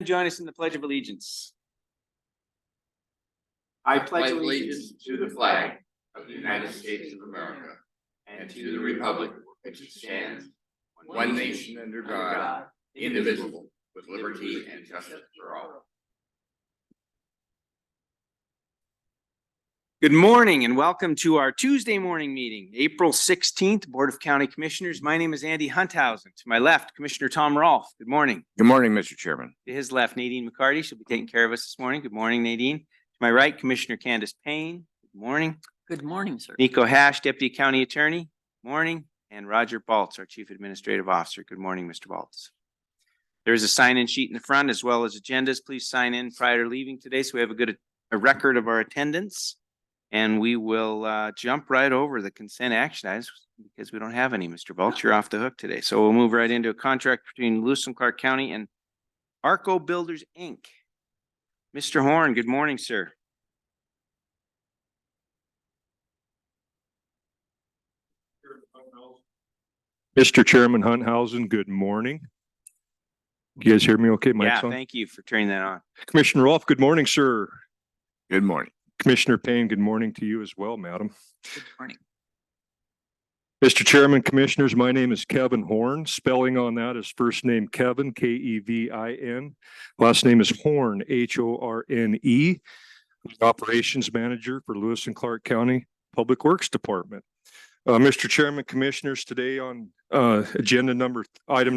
Join us in the Pledge of Allegiance. I pledge allegiance to the flag of the United States of America and to the republic which stands one nation under God, indivisible, with liberty and justice for all. Good morning and welcome to our Tuesday morning meeting, April 16th, Board of County Commissioners. My name is Andy Hunthausen. To my left, Commissioner Tom Rolfe. Good morning. Good morning, Mr. Chairman. To his left, Nadine McCarty. She'll be taking care of us this morning. Good morning, Nadine. To my right, Commissioner Candace Payne. Good morning. Good morning, sir. Nico Hash, Deputy County Attorney. Good morning. And Roger Baltz, our Chief Administrative Officer. Good morning, Mr. Baltz. There is a sign-in sheet in the front as well as agendas. Please sign in prior to leaving today so we have a record of our attendance. And we will jump right over the consent action items because we don't have any, Mr. Baltz. You're off the hook today. So we'll move right into a contract between Lewis and Clark County and ARCO Builders, Inc. Mr. Horne, good morning, sir. Mr. Chairman Hunthausen, good morning. You guys hear me okay? Yeah, thank you for turning that on. Commissioner Rolfe, good morning, sir. Good morning. Commissioner Payne, good morning to you as well, madam. Good morning. Mr. Chairman, Commissioners, my name is Kevin Horne. Spelling on that is first name Kevin, K-E-V-I-N. Last name is Horne, H-O-R-N-E. Operations Manager for Lewis and Clark County Public Works Department. Mr. Chairman, Commissioners, today on item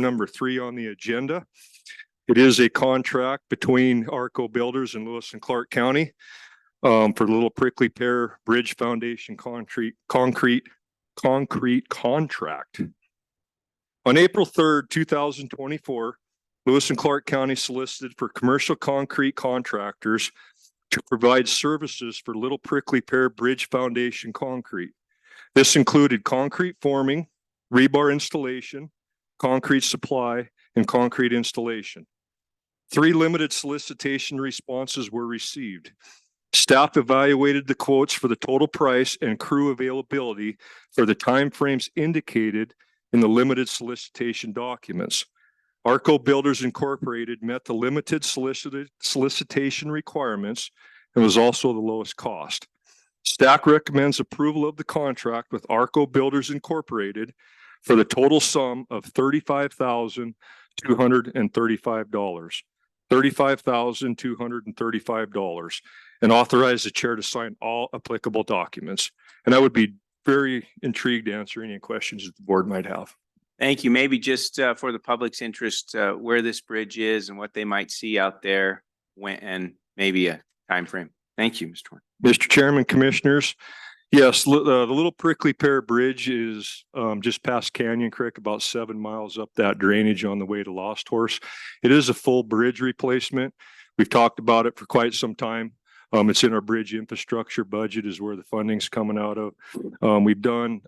number 3 on the agenda, it is a contract between ARCO Builders and Lewis and Clark County for Little Prickly Pear Bridge Foundation concrete contract. On April 3rd, 2024, Lewis and Clark County solicited for commercial concrete contractors to provide services for Little Prickly Pear Bridge Foundation concrete. This included concrete forming, rebar installation, concrete supply, and concrete installation. 3 limited solicitation responses were received. Staff evaluated the quotes for the total price and crew availability for the timeframes indicated in the limited solicitation documents. ARCO Builders Incorporated met the limited solicitation requirements and was also the lowest cost. Staff recommends approval of the contract with ARCO Builders Incorporated for the total sum of $35,235. $35,235, and authorize the chair to sign all applicable documents. And I would be very intrigued to answer any questions that the board might have. Thank you. Maybe just for the public's interest, where this bridge is and what they might see out there when, and maybe a time frame. Thank you, Mr. Horne. Mr. Chairman, Commissioners, yes, the Little Prickly Pear Bridge is just past Canyon Creek, about 7 miles up that drainage on the way to Lost Horse. It is a full bridge replacement. We've talked about it for quite some time. It's in our bridge infrastructure budget is where the funding's coming out of. We've done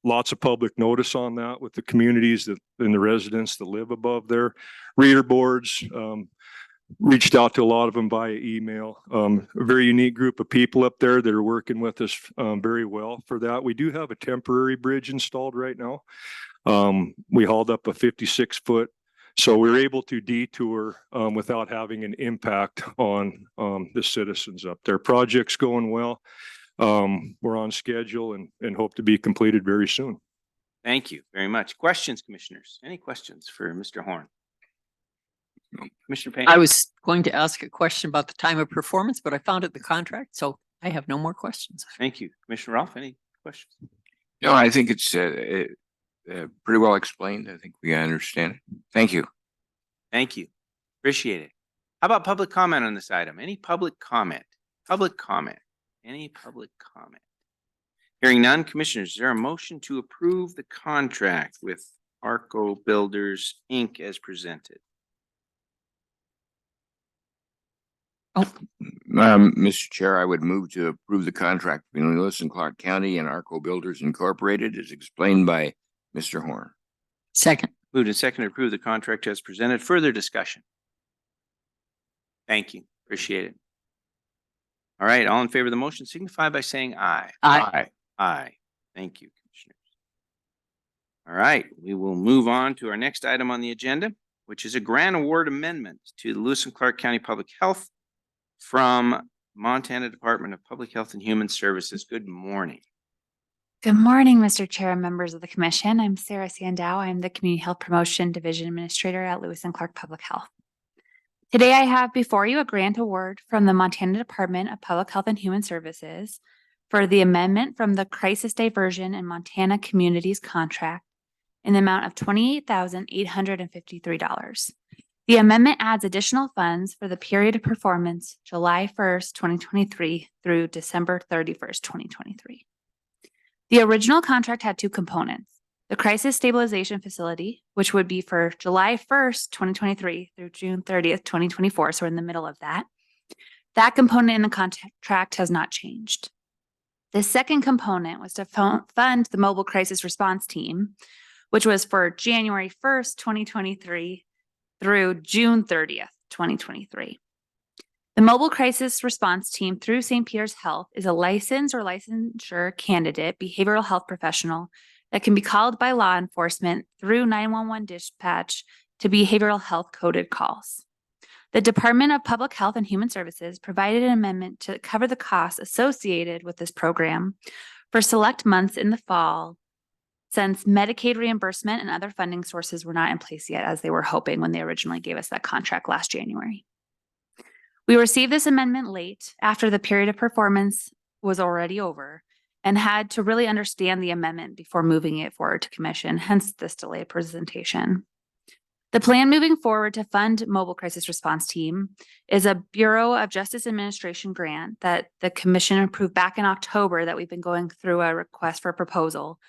lots of public notice on that with the communities and the residents that live above there. Reader boards, reached out to a lot of them via email. A very unique group of people up there that are working with us very well for that. We do have a temporary bridge installed right now. We hauled up a 56-foot, so we were able to detour without having an impact on the citizens up there. Project's going well. We're on schedule and hope to be completed very soon. Thank you very much. Questions, commissioners? Any questions for Mr. Horne? Commissioner Payne. I was going to ask a question about the time of performance, but I found it in the contract, so I have no more questions. Thank you. Commissioner Rolfe, any questions? No, I think it's pretty well explained. I think we understand it. Thank you. Thank you. Appreciate it. How about public comment on this item? Any public comment? Public comment? Any public comment? Hearing none, commissioners, is there a motion to approve the contract with ARCO Builders, Inc. as presented? Mr. Chair, I would move to approve the contract between Lewis and Clark County and ARCO Builders Incorporated as explained by Mr. Horne. Second. Moved and seconded to approve the contract as presented. Further discussion? Thank you. Appreciate it. All right. All in favor of the motion signify by saying aye. Aye. Aye. Thank you, commissioners. All right. We will move on to our next item on the agenda, which is a grant award amendment to the Lewis and Clark County Public Health from Montana Department of Public Health and Human Services. Good morning. Good morning, Mr. Chair and members of the Commission. I'm Sarah Sandau. I'm the Community Health Promotion Division Administrator at Lewis and Clark Public Health. Today, I have before you a grant award from the Montana Department of Public Health and Human Services for the amendment from the Crisis Diversion and Montana Communities contract in the amount of $28,853. The amendment adds additional funds for the period of performance July 1st, 2023 through December 31st, 2023. The original contract had two components: the Crisis Stabilization Facility, which would be for July 1st, 2023 through June 30th, 2024. So we're in the middle of that. That component in the contract has not changed. The second component was to fund the Mobile Crisis Response Team, which was for January 1st, 2023 through June 30th, 2023. The Mobile Crisis Response Team through St. Peter's Health is a licensed or licensure candidate behavioral health professional that can be called by law enforcement through 911 dispatch to behavioral health coded calls. The Department of Public Health and Human Services provided an amendment to cover the costs associated with this program for select months in the fall, since Medicaid reimbursement and other funding sources were not in place yet, as they were hoping when they originally gave us that contract last January. We received this amendment late after the period of performance was already over and had to really understand the amendment before moving it forward to commission, hence this delayed presentation. The plan moving forward to fund Mobile Crisis Response Team is a Bureau of Justice Administration grant that the commission approved back in October that we've been going through a request for proposal.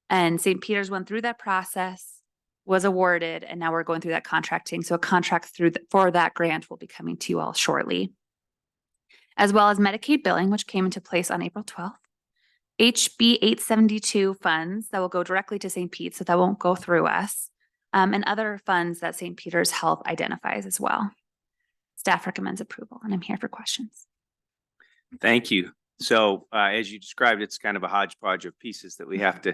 And St. Peter's went through that process, was awarded, and now we're going through that contracting. So a contract for that grant will be coming to you all shortly, as well as Medicaid billing, which came into place on April 12th. HB 872 funds that will go directly to St. Pete, so that won't go through us, and other funds that St. Peter's Health identifies as well. Staff recommends approval, and I'm here for questions. Thank you. So as you described, it's kind of a hodgepodge of pieces that we have to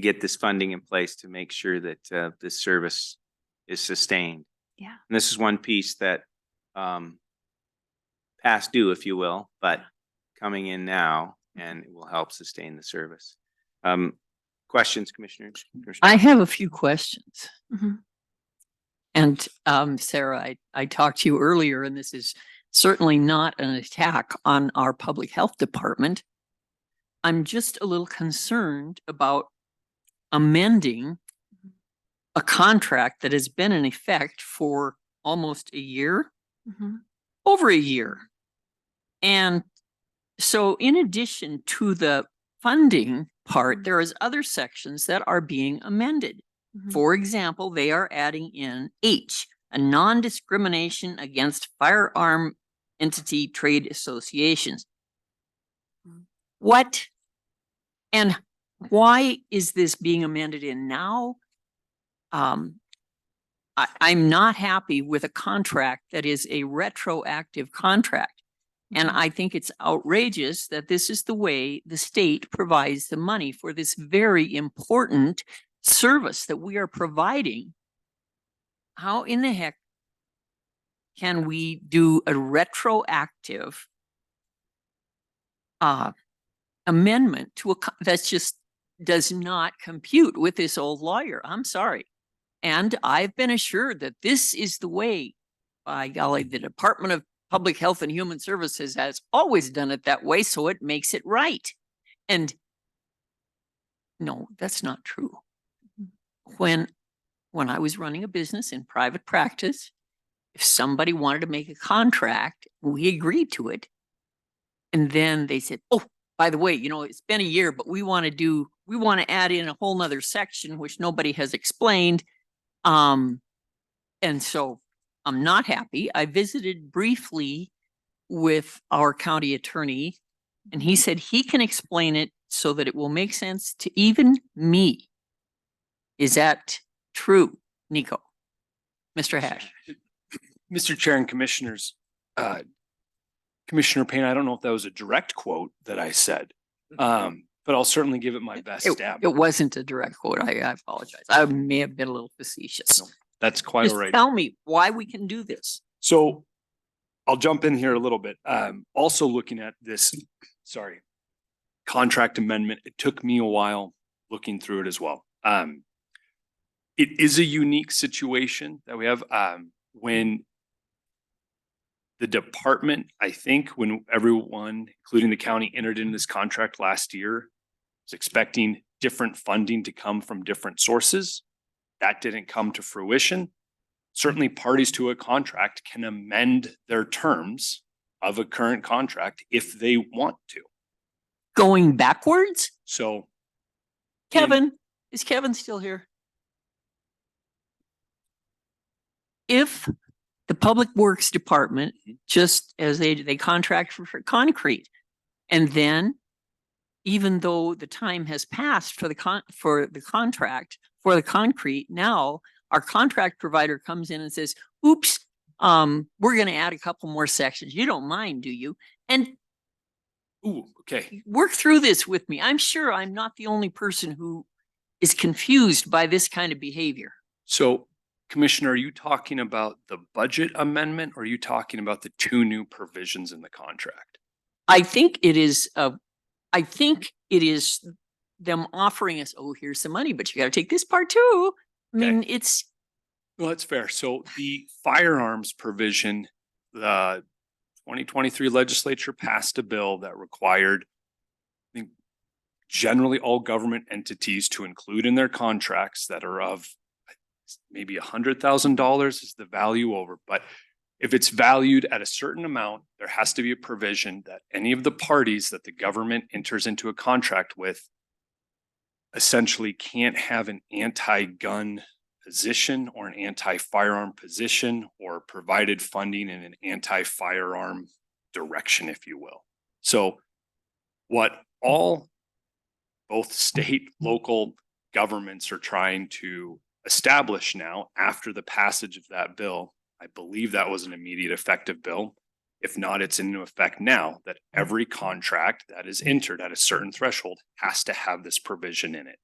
get this funding in place to make sure that this service is sustained. Yeah. And this is one piece that past due, if you will, but coming in now, and it will help sustain the service. Questions, commissioners? I have a few questions. Mhm. And Sarah, I talked to you earlier, and this is certainly not an attack on our public health department. I'm just a little concerned about amending a contract that has been in effect for almost a year, over a year. And so in addition to the funding part, there is other sections that are being amended. For example, they are adding in H, a non-discrimination against firearm entity trade associations. What and why is this being amended in now? I'm not happy with a contract that is a retroactive contract. And I think it's outrageous that this is the way the state provides the money for this very important service that we are providing. How in the heck can we do a retroactive amendment to that's just does not compute with this old lawyer? I'm sorry. And I've been assured that this is the way, by golly, the Department of Public Health and Human Services has always done it that way, so it makes it right. And no, that's not true. When I was running a business in private practice, if somebody wanted to make a contract, we agreed to it. And then they said, oh, by the way, it's been a year, but we want to add in a whole nother section, which nobody has explained. And so I'm not happy. I visited briefly with our county attorney, and he said he can explain it so that it will make sense to even me. Is that true, Nico? Mr. Hash? Mr. Chair and Commissioners, Commissioner Payne, I don't know if that was a direct quote that I said, but I'll certainly give it my best stab. It wasn't a direct quote. I apologize. I may have been a little facetious. That's quite all Just right. tell me why we can do this. So I'll jump in here a little bit. Also looking at this, contract amendment, it took me a while looking through it as well. It is a unique situation that we have, when the department, I think, when everyone, including the county, entered into this contract last year, was expecting different funding to come from different sources. That didn't come to fruition. Certainly, parties to a contract can amend their terms of a current contract if they want to. Going backwards? So Kevin, is Kevin still here? If the Public Works Department, just as they contract for concrete, and then even though the time has passed for the contract for the concrete, now our contract provider comes in and says, oops, we're going to add a couple more sections. You don't mind, do you? And ooh, okay. work through this with me. I'm sure I'm not the only person who is confused by this kind of behavior. So, Commissioner, are you talking about the budget amendment or are you talking about the two new provisions in the contract? I think it is them offering us, oh, here's some money, but you got to take this part too. I Okay. mean, it's Well, that's fair. So the firearms provision, the 2023 legislature passed a bill that required, I think, generally all government entities to include in their contracts that are of maybe $100,000 is the value over. But if it's valued at a certain amount, there has to be a provision that any of the parties that the government enters into a contract with essentially can't have an anti-gun position or an anti-firearm position or provided funding in an anti-firearm direction, if you will. So what both state, local governments are trying to establish now after the passage of that bill, I believe that was an immediate effective bill. If not, it's in effect now that every contract that is entered at a certain threshold has to have this provision in it.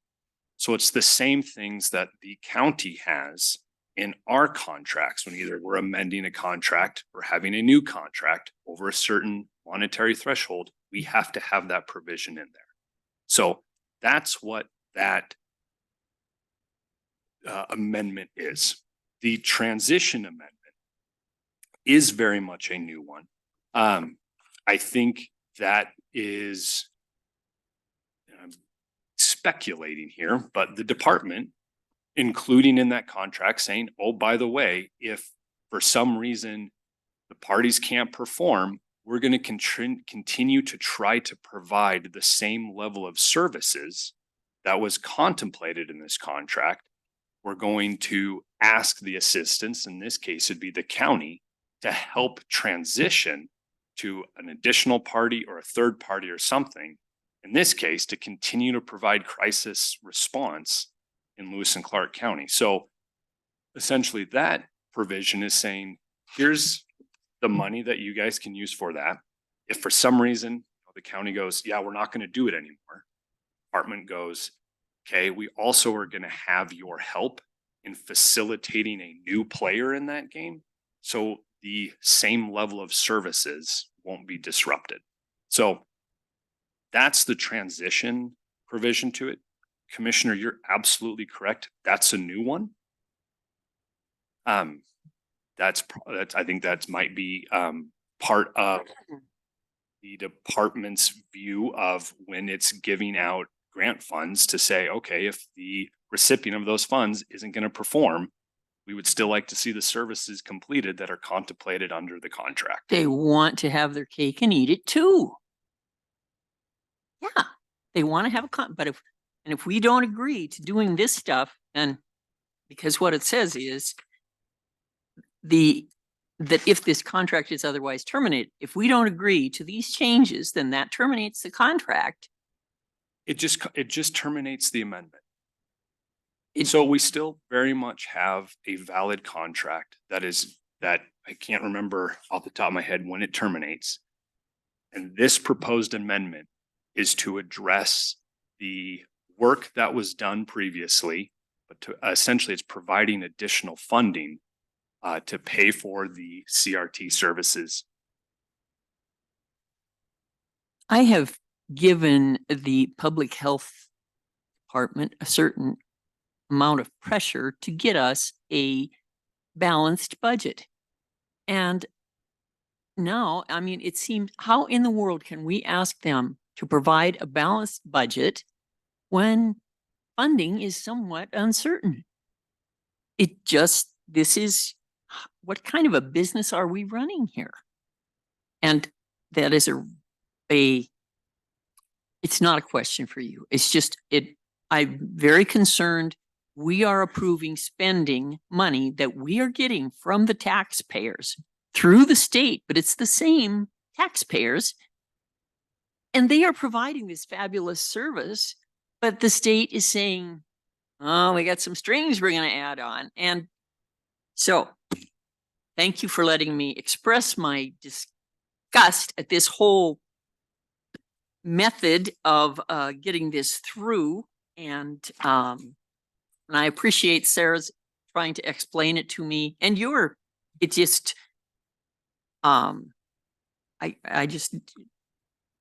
So it's the same things that the county has in our contracts when either we're amending a contract or having a new contract over a certain monetary threshold, we have to have that provision in there. So that's what that amendment is. The transition amendment is very much a new one. I think that is, I'm speculating here, but the department, including in that contract, saying, oh, by the way, if for some reason the parties can't perform, we're going to continue to try to provide the same level of services that was contemplated in this contract. We're going to ask the assistance, in this case, it'd be the county, to help transition to an additional party or a third party or something, in this case, to continue to provide crisis response in Lewis and Clark County. So essentially that provision is saying, here's the money that you guys can use for that. If for some reason the county goes, yeah, we're not going to do it anymore, department goes, okay, we also are going to have your help in facilitating a new player in that game. So the same level of services won't be disrupted. So that's the transition provision to it. Commissioner, you're absolutely correct. That's a new one. That's I think that might be part of the department's view of when it's giving out grant funds to say, okay, if the recipient of those funds isn't going to perform, we would still like to see the services completed that are contemplated under the contract. they want to have their cake and eat it too. Yeah, they want to have but if we don't agree to doing this stuff, and because what it says is that if this contract is otherwise terminated, if we don't agree to these changes, then that terminates the contract. It just terminates the amendment. So we still very much have a valid contract that I can't remember off the top of my head when it terminates. And this proposed amendment is to address the work that was done previously but to essentially it's providing additional funding to pay for the CRT services. I have given the public health department a certain amount of pressure to get us a balanced budget. And now, I mean, it seems, how in the world can we ask them to provide a balanced budget when funding is somewhat uncertain? It just, this is, what kind of a business are we running here? And that is it's not a question for you. It's just, I'm very concerned. We are approving spending money that we are getting from the taxpayers through the state, but it's the same taxpayers. And they are providing this fabulous service, but the state is saying, oh, we got some strings we're going to add on. And so thank you for letting me express my disgust at this whole method of getting this through. And I appreciate Sarah's trying to explain it to me. And it just, I just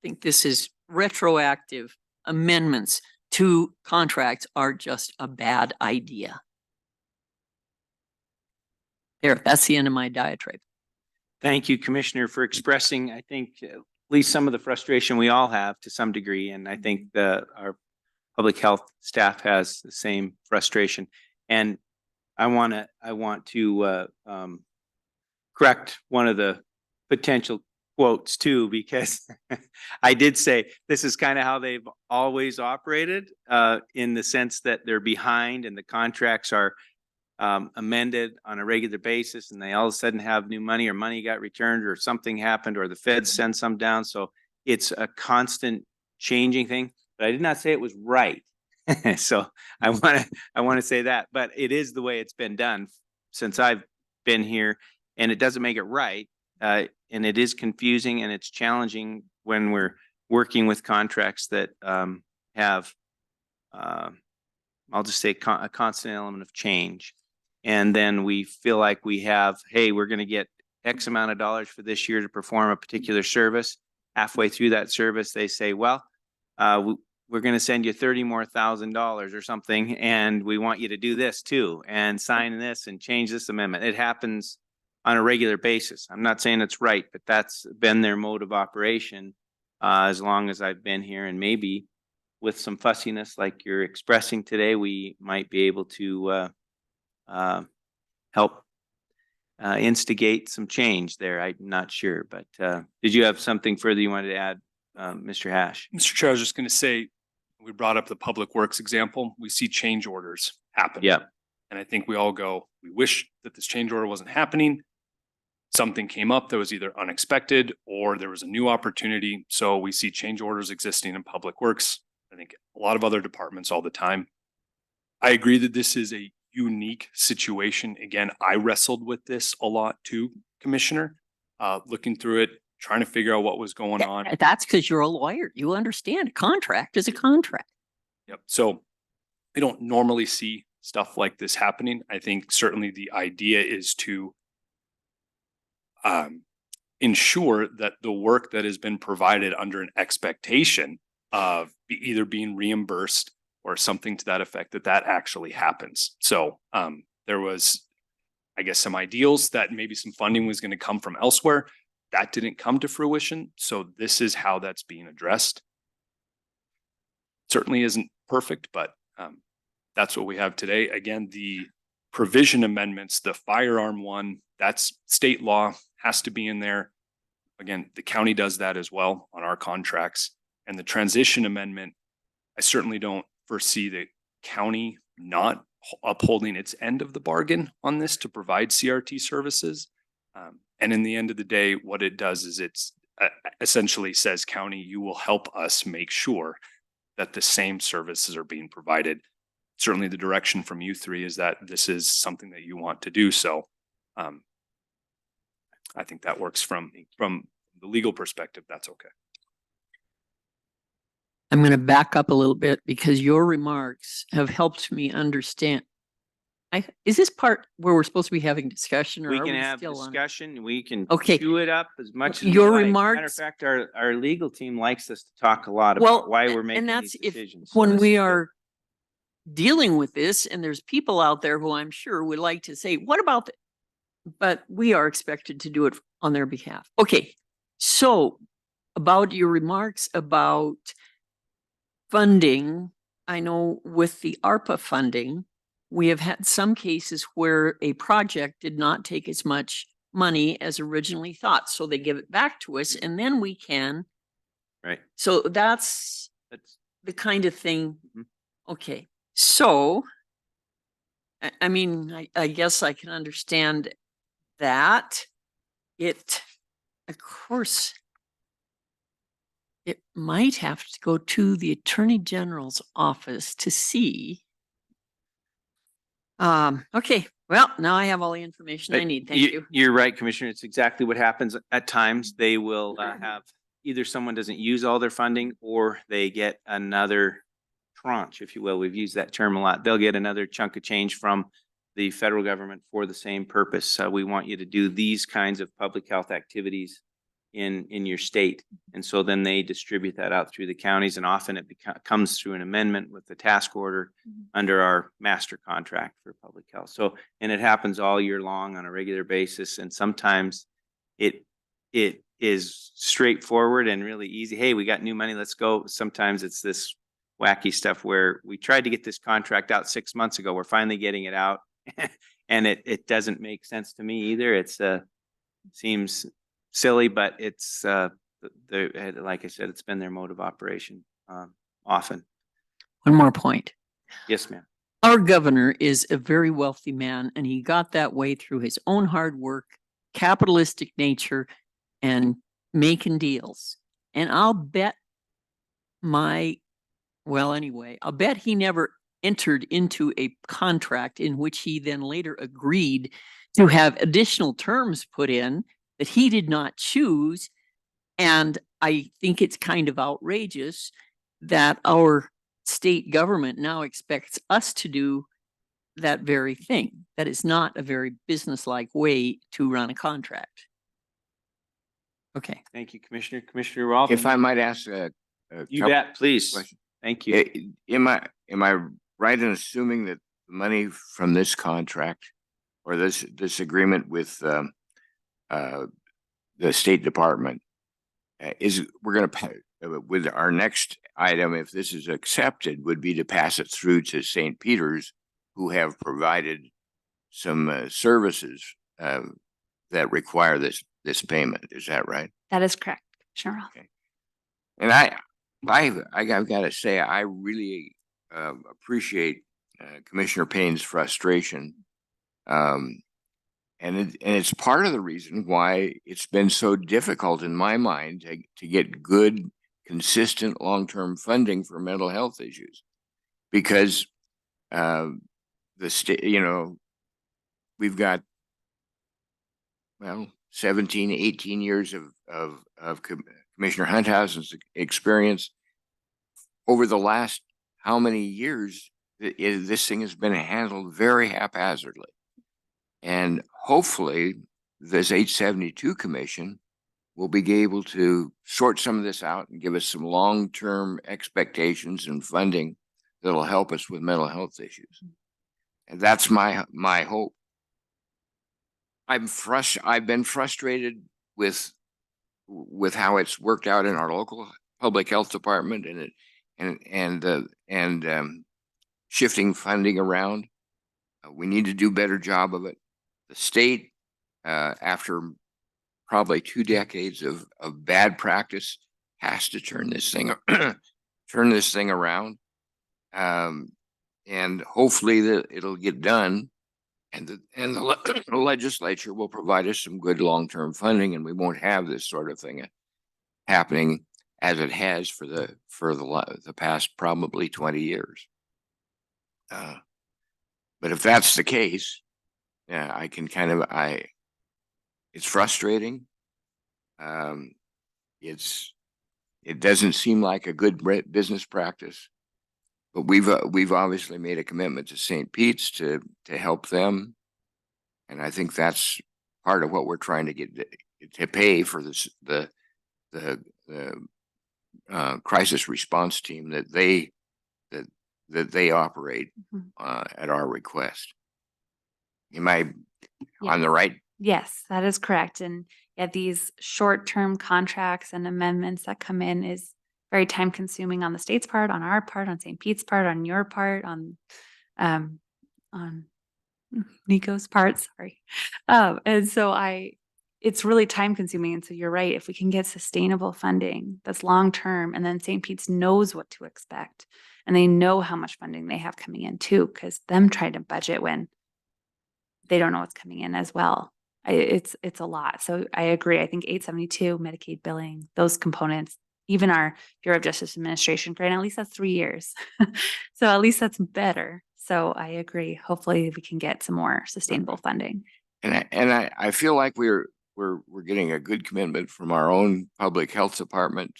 think this is retroactive amendments to contracts are just a bad idea. There, that's the end of my diatribe. Thank you, Commissioner, for expressing, I think, at least some of the frustration we all have to some degree. And I think our public health staff has the same frustration. And I want to correct one of the potential quotes too, because I did say this is kind of how they've always operated, in the sense that they're behind and the contracts are amended on a regular basis, and they all of a sudden have new money, or money got returned, or something happened, or the feds send some down. So it's a constant changing thing, but I did not say it was right. So I want to say that, but it is the way it's been done since I've been here, and it doesn't make it right. And it is confusing, and it's challenging when we're working with contracts that have, I'll just say a constant element of change. And then we feel like we have, hey, we're going to get X amount of dollars for this year to perform a particular service. Halfway through that service, they say, well, we're going to send you $30,000 more or something, and we want you to do this too, and sign this and change this amendment. It happens on a regular basis. I'm not saying it's right, but that's been their mode of operation as long as I've been here. And maybe with some fussiness like you're expressing today, we might be able to help instigate some change there. I'm not sure, but did you have something further you wanted to add, Mr. Hash? Mr. Chair, I was just going to say, we brought up the public works example. We see change orders happen. Yeah. And I think we all go, we wish that this change order wasn't happening. Something came up that was either unexpected or there was a new opportunity. So we see change orders existing in public works. I think a lot of other departments all the time. I agree that this is a unique situation. Again, I wrestled with this a lot too, Commissioner, looking through it, trying to figure out what was going on. That's because you're a lawyer. You understand a contract is a contract. Yep. So we don't normally see stuff like this happening. I think certainly the idea is to ensure that the work that has been provided under an expectation of either being reimbursed or something to that effect, that actually happens. So there was, I guess, some ideals that maybe some funding was going to come from elsewhere. That didn't come to fruition. So this is how that's being addressed. Certainly isn't perfect, but that's what we have today. Again, the provision amendments, the firearm one, that's state law, has to be in there. Again, the county does that as well on our contracts. And the transition amendment, I certainly don't foresee the county not upholding its end of the bargain on this to provide CRT services. And in the end of the day, what it does is it's essentially says, county, you will help us make sure that the same services are being provided. Certainly the direction from you three is that this is something that you want to do. So I think that works from the legal perspective. That's okay. I'm going to back up a little bit because your remarks have helped me understand Is this part where we're supposed to be having discussion or We are can we have still on? discussion. We can Okay. chew it up as much as we Your like. Matter of remarks- fact, our legal team likes us to talk a lot Well, about why we're and making that's these if, decisions. So when this we is good. are dealing with this and there's people out there who I'm sure would like to say, what about the, but we are expected to do it on their behalf. Okay. So about your remarks about funding, I know with the ARPA funding, we have had some cases where a project did not take as much money as originally thought. So they give it back to us and then we can. Right. So that's That's the kind of thing. Mhm. Okay. So, I mean, I guess I can understand that it, of course, it might have to go to the Attorney General's office to see. Okay, well, now I have all the information I But need. Thank you. You're right, Commissioner. It's exactly what happens at times. They will have either someone doesn't use all their funding or they get another tranche, if you will. We've used that term a lot. They'll get another chunk of change from the federal government for the same purpose. We want you to do these kinds of public health activities in your state. And so then they distribute that out through the counties and often it comes through an amendment with the task order under our master contract for public health. So, and it happens all year long on a regular basis. And sometimes it is straightforward and really easy. Hey, we got new money, let's go. Sometimes it's this wacky stuff where we tried to get this contract out 6 months ago. We're finally getting it out and it doesn't make sense to me either. It's seems silly, but it's like I said, it's been their mode of operation often. One more point. Yes, ma'am. Our governor is a very wealthy man and he got that way through his own hard work, capitalistic nature, and making deals. And I'll bet I'll bet he never entered into a contract in which he then later agreed to have additional terms put in that he did not choose. And I think it's kind of outrageous that our state government now expects us to do that very thing. That is not a very businesslike way to run a contract. Okay. Thank you, Commissioner. Commissioner Rolfe. If I might ask You bet, please. question. Thank you. Am I right in assuming that the money from this contract or this agreement with the State Department we're going to pay with our next item, if this is accepted, would be to pass it through to St. Peter's, who have provided some services that require this payment. Is that right? That is correct, Commissioner Rolfe. Okay. And I've got to say, I really appreciate Commissioner Payne's frustration. And it's part of the reason why it's been so difficult in my mind to get good, consistent, long-term funding for mental health issues. Because the state, we've got, 17, 18 years of Commissioner Hunthausen's experience. Over the last how many years, this thing has been handled very haphazardly. And hopefully this 872 commission will be able to sort some of this out and give us some long-term expectations and funding that'll help us with mental health issues. And that's my hope. I've been frustrated with how it's worked out in our local public health department and shifting funding around. We need to do a better job of it. The state, after probably 2 decades of bad practice, has to turn this thing around, and hopefully it'll get done, and the legislature will provide us some good long-term funding, and we won't have this sort of thing happening as it has for the past probably 20 years. But if that's the case, yeah, I can it's frustrating. It doesn't seem like a good business practice, But we've obviously made a commitment to St. Pete's to help them. And I think that's part of what we're trying to get to pay for this, the crisis response team that they operate Mhm. at our request. Am I Yeah. on the right? Yes, that is correct. And yeah, these short-term contracts and amendments that come in is very time consuming on the state's part, on our part, on St. Pete's part, on your part, um, on Nico's part, sorry. And so it's really time consuming. And so you're right. If we can get sustainable funding that's long-term, and then St. Pete's knows what to expect and they know how much funding they have coming in too, because them trying to budget when they don't know what's coming in as well. It's a lot. So I agree. I think 872 Medicaid billing, those components, even our Bureau of Justice Administration grant, at least that's 3 years. So at least that's better. So I agree. Hopefully we can get some more sustainable funding. And I feel like we're getting a good commitment from our own public health department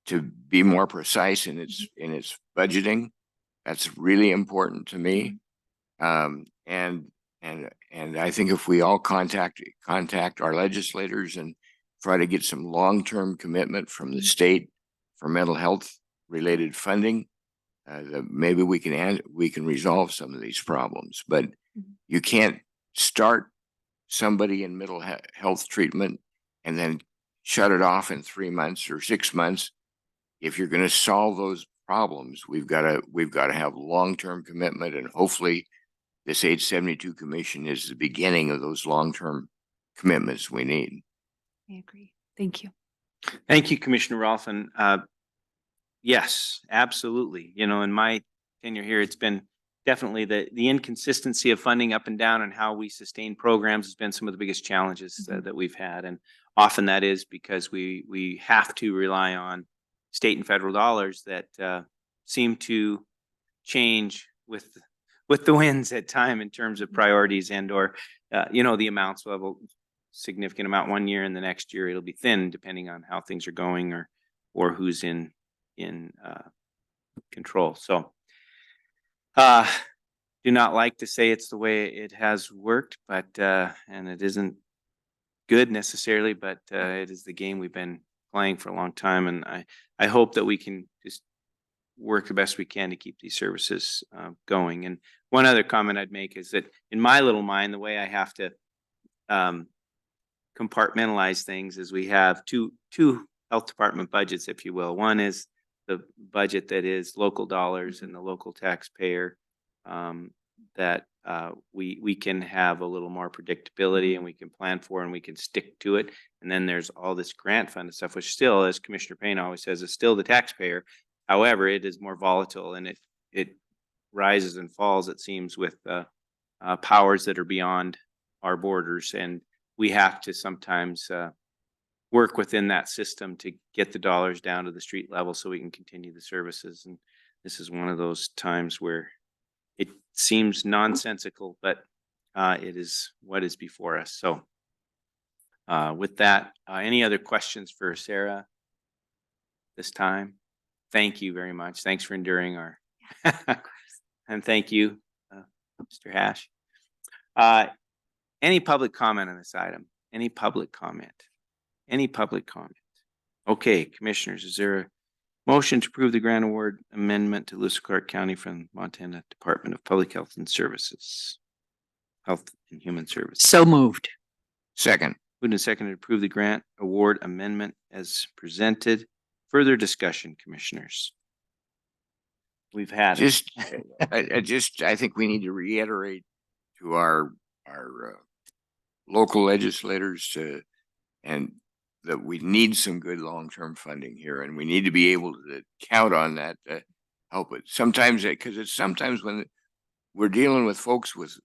to be more precise in its budgeting. That's really important to me. And I think if we all contact our legislators and try to get some long-term commitment from the state for mental health related funding, maybe we can resolve some of these problems. But you can't start somebody in mental health treatment and then shut it off in 3 months or 6 months. If you're going to solve those problems, we've got to have long-term commitment, and hopefully this 872 commission is the beginning of those long-term commitments we need. I agree. Thank you. Thank you, Commissioner Rolfe. And yes, absolutely. You know, in my tenure here, it's been definitely the inconsistency of funding up and down and how we sustain programs has been some of the biggest challenges that we've had. And often that is because we have to rely on state and federal dollars that seem to change with the winds at time in terms of priorities and or the amounts will have a significant amount one year and the next year it'll be thin depending on how things are going or who's in control. So do not like to say it's the way it has worked, but and it isn't good necessarily, but it is the game we've been playing for a long time, and I hope that we can just work the best we can to keep these services going. And one other comment I'd make is that in my little mind, the way I have to compartmentalize things is we have two health department budgets, if you will. One is the budget that is local dollars and the local taxpayer that we can have a little more predictability and we can plan for and we can stick to it. And then there's all this grant fund stuff, which still, as Commissioner Payne always says, is still the taxpayer. However, it is more volatile and it rises and falls, it seems, with powers that are beyond our borders. And we have to sometimes work within that system to get the dollars down to the street level so we can continue the services. And this is one of those times where it seems nonsensical, but it is what is before us. So with that, any other questions for Sarah this time? Thank you very much. Thanks for enduring our and thank you, Mr. Hash. Any public comment on this item? Any public comment? Any public comment? Okay, commissioners, is there a motion to approve the grant award amendment to Lewis Clark County from Montana Department of Public Health and Services, Health and Human Services? So moved. Second. Moved and seconded to approve the grant award amendment as presented. Further discussion, commissioners? We've had it. I think we need to reiterate to our local legislators and that we need some good long-term funding here, and we need to be able to count on that to help it. Sometimes, because it's sometimes when we're dealing with folks with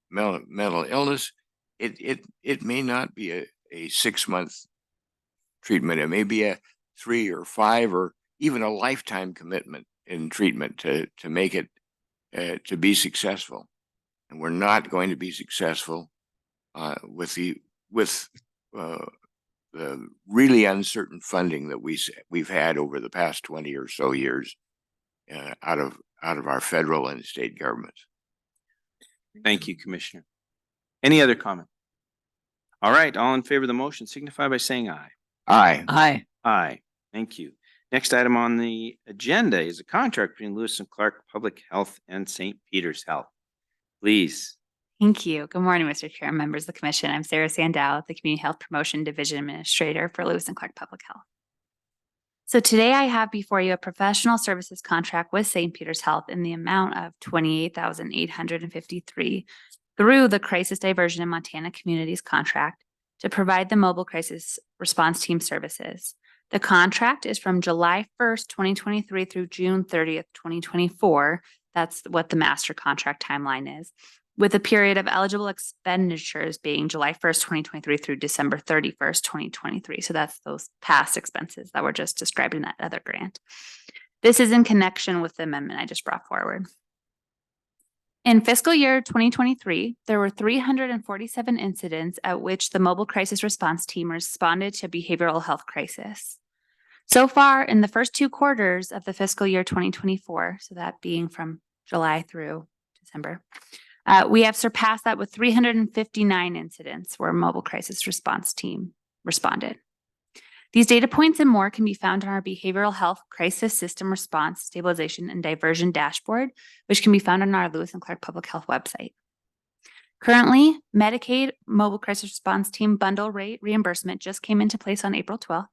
mental illness, it may not be a 6-month treatment. It may be a 3 or 5 or even a lifetime commitment in treatment to make it to be successful. And we're not going to be successful with the really uncertain funding that we've had over the past 20 or so years out out of our federal and state governments. Thank you, Commissioner. Any other comment? All right, all in favor of the motion signify by saying aye. Aye. Aye. Aye. Thank you. Next item on the agenda is a contract between Lewis and Clark Public Health and St. Peter's Health. Please. Thank you. Good morning, Mr. Chair and members of the commission. I'm Sarah Sandau, the Community Health Promotion Division Administrator for Lewis and Clark Public Health. So today I have before you a professional services contract with St. Peter's Health in the amount of $28,853 through the Crisis Diversion in Montana Communities contract to provide the mobile crisis response team services. The contract is from July 1st, 2023 through June 30th, 2024. That's what the master contract timeline is, with a period of eligible expenditures being July 1st, 2023 through December 31st, 2023. So that's those past expenses that were just described in that other grant. This is in connection with the amendment I just brought forward. In fiscal year 2023, there were 347 incidents at which the mobile crisis response team responded to behavioral health crisis. So far, in the first 2 quarters of the fiscal year 2024, so that being from July through December, we have surpassed that with 359 incidents where a mobile crisis response team responded. These data points and more can be found on our Behavioral Health Crisis System Response, Stabilization, and Diversion dashboard, which can be found on our Lewis and Clark Public Health website. Currently, Medicaid Mobile Crisis Response Team bundle rate reimbursement just came into place on April 12th,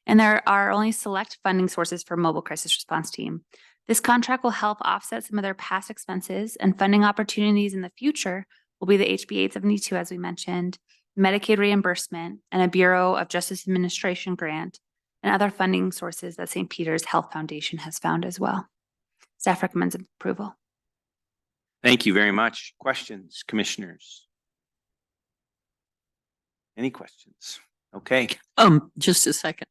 and there are only select funding sources for Mobile Crisis Response Team. This contract will help offset some of their past expenses, and funding opportunities in the future will be the HB 872, as we mentioned, Medicaid reimbursement, and a Bureau of Justice Administration grant, and other funding sources that St. Peter's Health Foundation has found as well. Staff recommends approval. Thank you very much. Questions, commissioners? Any questions? Okay. Just a second.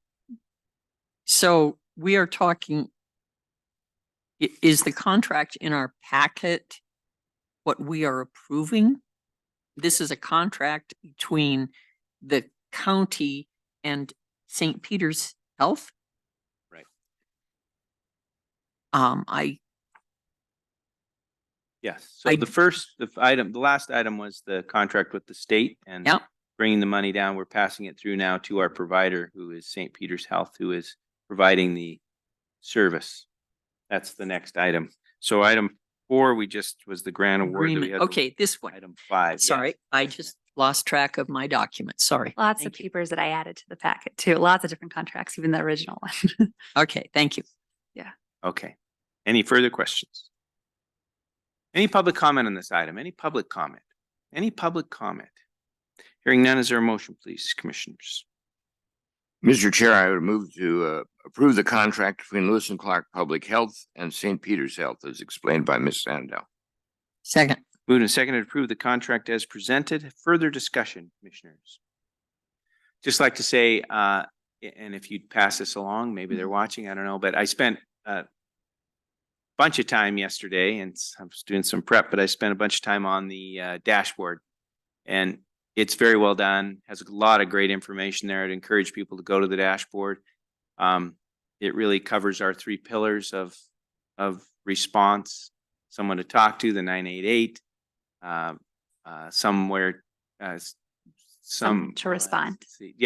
So we are talking, is the contract in our packet what we are approving? This is a contract between the county and St. Peter's Health? Right. Yes. So the last item was the contract with the state and Yep. bringing the money down. We're passing it through now to our provider, who is St. Peter's Health, who is providing the service. That's the next item. So item 4, was the grant award. That we Agreement. had. Okay, this one. Item 5. Sorry, yes. I just lost track of my document. Sorry. Lots Thank of you. papers that I added to the packet too. Lots of different contracts, even the original one. Okay, thank you. Okay. Any further questions? Any public comment on this item? Any public comment? Any public comment? Hearing none, is there a motion, please, commissioners? Mr. Chair, I would move to approve the contract between Lewis and Clark Public Health and St. Peter's Health as explained by Ms. Sandau. Second. Moved and seconded to approve the contract as presented. Further discussion, commissioners? Just like to say, and if you'd pass this along, maybe they're watching, I don't know, but I spent a bunch of time yesterday, and I was doing some prep, but I spent a bunch of time on the dashboard, and it's very well done, has a lot of great information there. I'd encourage people to go to the dashboard. It really covers our 3 pillars of response: someone to talk to, the 988, somewhere, Someone to respond.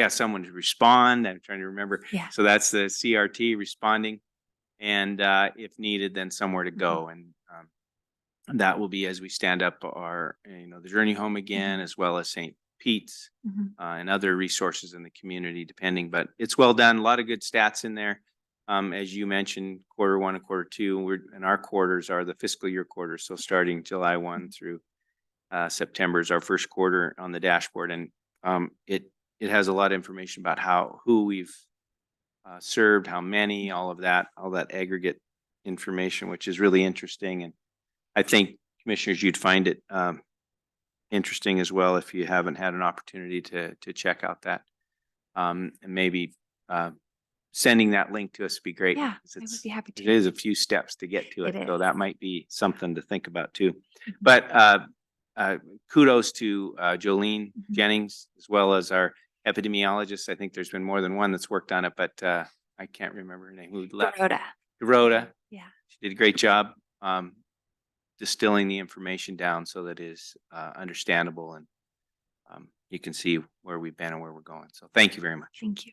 Someone to respond. I'm trying to remember. Yeah. So that's the CRT, responding, and if needed, then somewhere to go. And that will be as we stand up our, the journey home again, as well as St. Pete's and other resources in the community, depending. But it's well done. A lot of good stats in there. As you mentioned, Q1 and Q2, and our quarters are the fiscal year quarters. So starting July 1 through September is our first quarter on the dashboard, and it has a lot of information about who we've served, how many, all that aggregate information, which is really interesting. And I think, commissioners, you'd find it interesting as well if you haven't had an opportunity to check out that. And maybe sending that link to us would be great. Yeah, because I would be happy to. It is a few steps to get to it. It So is. that might be something to think about too. But kudos to Jolene Jennings, as well as our epidemiologist. I think there's been more than one that's worked on it, but I can't remember her name. Who left? Rhoda. Rhoda. Yeah. She did a great job distilling the information down so that it is understandable and you can see where we've been and where we're going. So thank you very much. Thank you.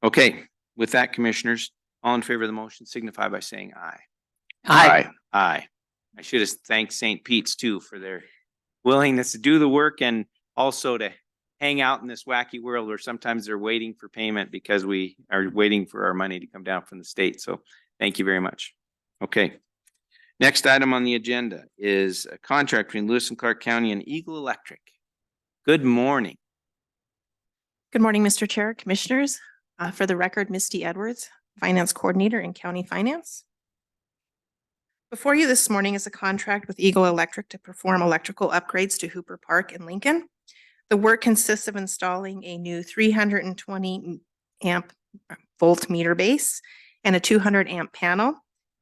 Okay, with that, commissioners, all in favor of the motion signify by saying aye. Aye. Aye. I should have thanked St. Pete's too for their willingness to do the work and also to hang out in this wacky world where sometimes they're waiting for payment because we are waiting for our money to come down from the state. So thank you very much. Okay. Next item on the agenda is a contract between Lewis and Clark County and Eagle Electric. Good morning. Good morning, Mr. Chair, Commissioners. For the record, Misty Edwards, Finance Coordinator in County Finance. Before you this morning is a contract with Eagle Electric to perform electrical upgrades to Hooper Park in Lincoln. The work consists of installing a new 320 amp volt meter base and a 200 amp panel,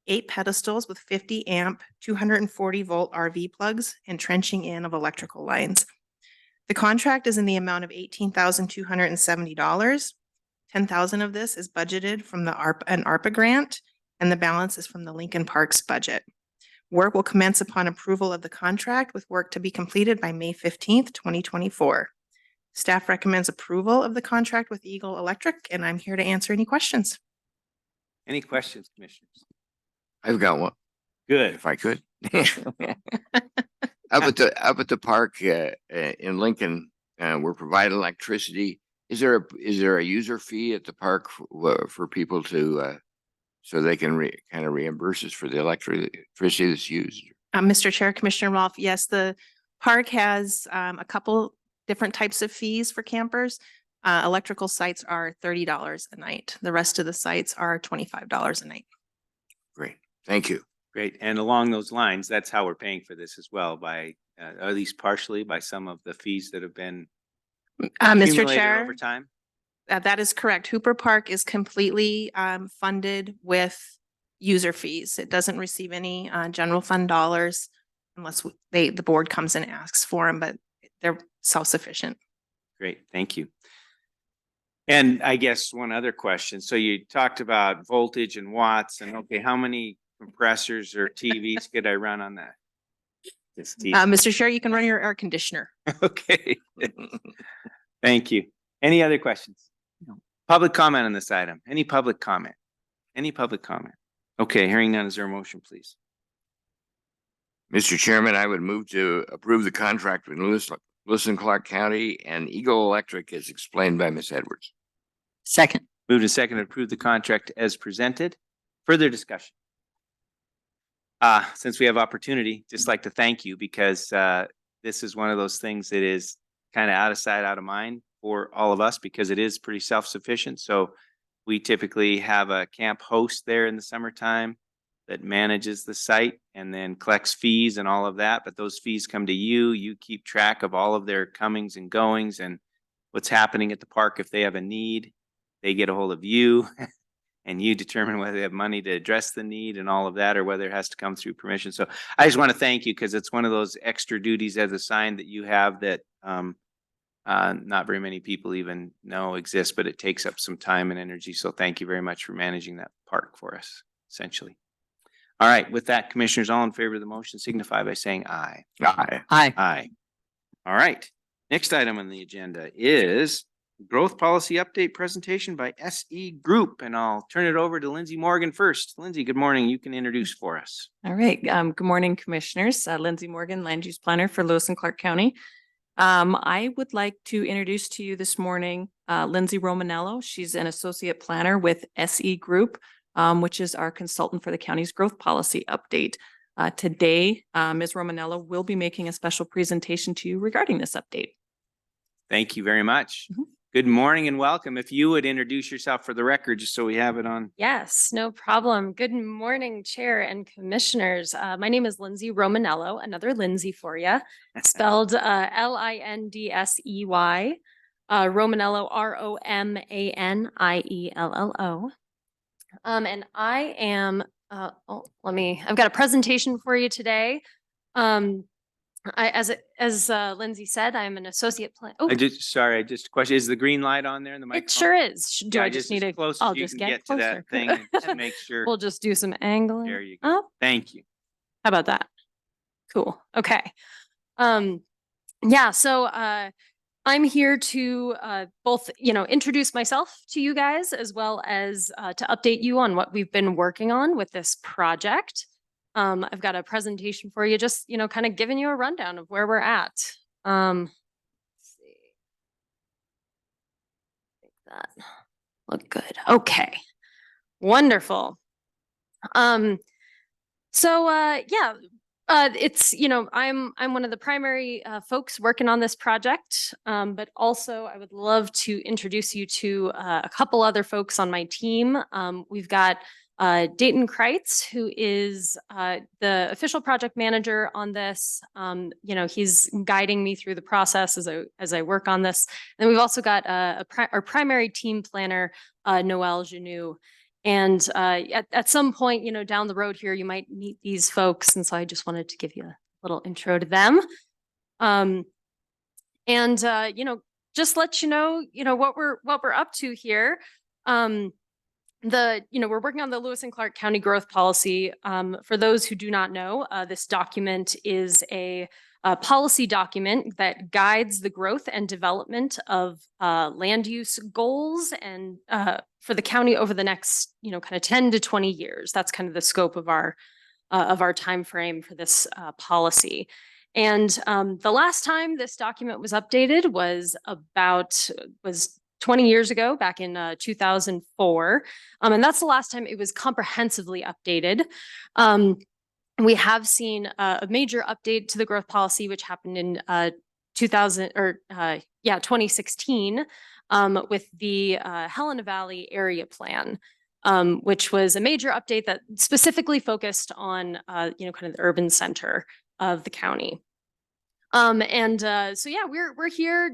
8 pedestals with 50 amp, 240 volt RV plugs, and trenching in of electrical lines. The contract is in the amount of $18,270. $10,000 of this is budgeted from the ARPA grant, and the balance is from the Lincoln Parks budget. Work will commence upon approval of the contract, with work to be completed by May 15th, 2024. Staff recommends approval of the contract with Eagle Electric, and I'm here to answer any questions. Any questions, commissioners? I've got one, Good. if I could. Up at the park in Lincoln, we're providing electricity. Is there a user fee at the park for people to so they can kind of reimburse us for the electricity that's used? Mr. Chair, Commissioner Rolfe, yes, the park has a couple different types of fees for campers. Electrical sites are $30 a night. The rest of the sites are $25 a night. Great, thank you. Great. And along those lines, that's how we're paying for this as well, by at least partially by some of the fees that have been Mr. accumulated Chair, over time. that is correct. Hooper Park is completely funded with user fees. It doesn't receive any general fund dollars unless the board comes and asks for them, but they're self-sufficient. Great. Thank you. And I guess one other question. So you talked about voltage and watts and okay, how many compressors or TVs could I run on that? Mr. Chair, you can run your air conditioner. Okay. Thank you. Any other questions? No. Public comment on this item? Any public comment? Any public comment? Okay, hearing none, is there a motion, please? Mr. Chairman, I would move to approve the contract with Lewis and Clark County and Eagle Electric as explained by Ms. Edwards. Second. Moved and second to approve the contract as presented. Further discussion? Since we have opportunity, just like to thank you because this is one of those things that is kind of out of sight, out of mind for all of us because it is pretty self-sufficient. So we typically have a camp host there in the summertime that manages the site and then collects fees and all of that. But those fees come to you. You keep track of all of their comings and goings and what's happening at the park. If they have a need, they get a hold of you and you determine whether they have money to address the need and all of that, or whether it has to come through permission. So I just want to thank you because it's one of those extra duties as assigned that you have that not very many people even know exist, but it takes up some time and energy. So thank you very much for managing that park for us, essentially. All right, with that, commissioners, all in favor of the motion signify by saying aye. Aye. Aye. Aye. All right, next item on the agenda is growth policy update presentation by SE Group, and I'll turn it over to Lindsay Morgan first. Lindsay, good morning. You can introduce for us. All right. Good morning, Commissioners. Lindsay Morgan, Land Use Planner for Lewis and Clark County. I would like to introduce to you this morning Lindsay Romanello. She's an associate planner with SE Group, which is our consultant for the county's growth policy update. Today, Ms. Romanello will be making a special presentation to you regarding this update. Thank you very much. Mhm. Good morning and welcome. If you would introduce yourself for the record, just so we have it on. Yes, no problem. Good morning, Chair and Commissioners. My name is Lindsay Romanello, another Lindsay for you, spelled Lindsey. Romanello, Romaniello. And I am, I've got a presentation for you today. As Lindsay said, I'm an associate oh, Sorry, just a question. Is the green light on there in the it microphone? sure is. Do Yeah, I just need as to, close as I'll you just can get to closer. that thing and just make sure. We'll just do some angling. There you go. Oh, Thank you. how about that? Cool. Okay. Yeah, so I'm here to both, introduce myself to you guys as well as to update you on what we've been working on with this project. I've got a presentation for you, just, kind of giving you a rundown of where we're at. Let's see. Make that look good. Okay. Wonderful. It's, I'm one of the primary folks working on this project, but also I would love to introduce you to a couple other folks on my team. We've got Dayton Kreitz, who is the official project manager on this. He's guiding me through the process as I work on this. And we've also got our primary team planner, Noelle Genoux. And at some point, down the road here, you might meet these folks. And so I just wanted to give you a little intro to them. Just let you know, what we're up to here. We're working on the Lewis and Clark County growth policy. For those who do not know, this document is a policy document that guides the growth and development of land use goals and for the county over the next, kind of 10 to 20 years. That's kind of the scope of our time frame for this policy. And the last time this document was updated was 20 years ago, back in 2004. And that's the last time it was comprehensively updated. We have seen a major update to the growth policy, which happened in 2016 with the Helena Valley Area Plan, which was a major update that specifically focused on, kind of the urban center of the county. We're here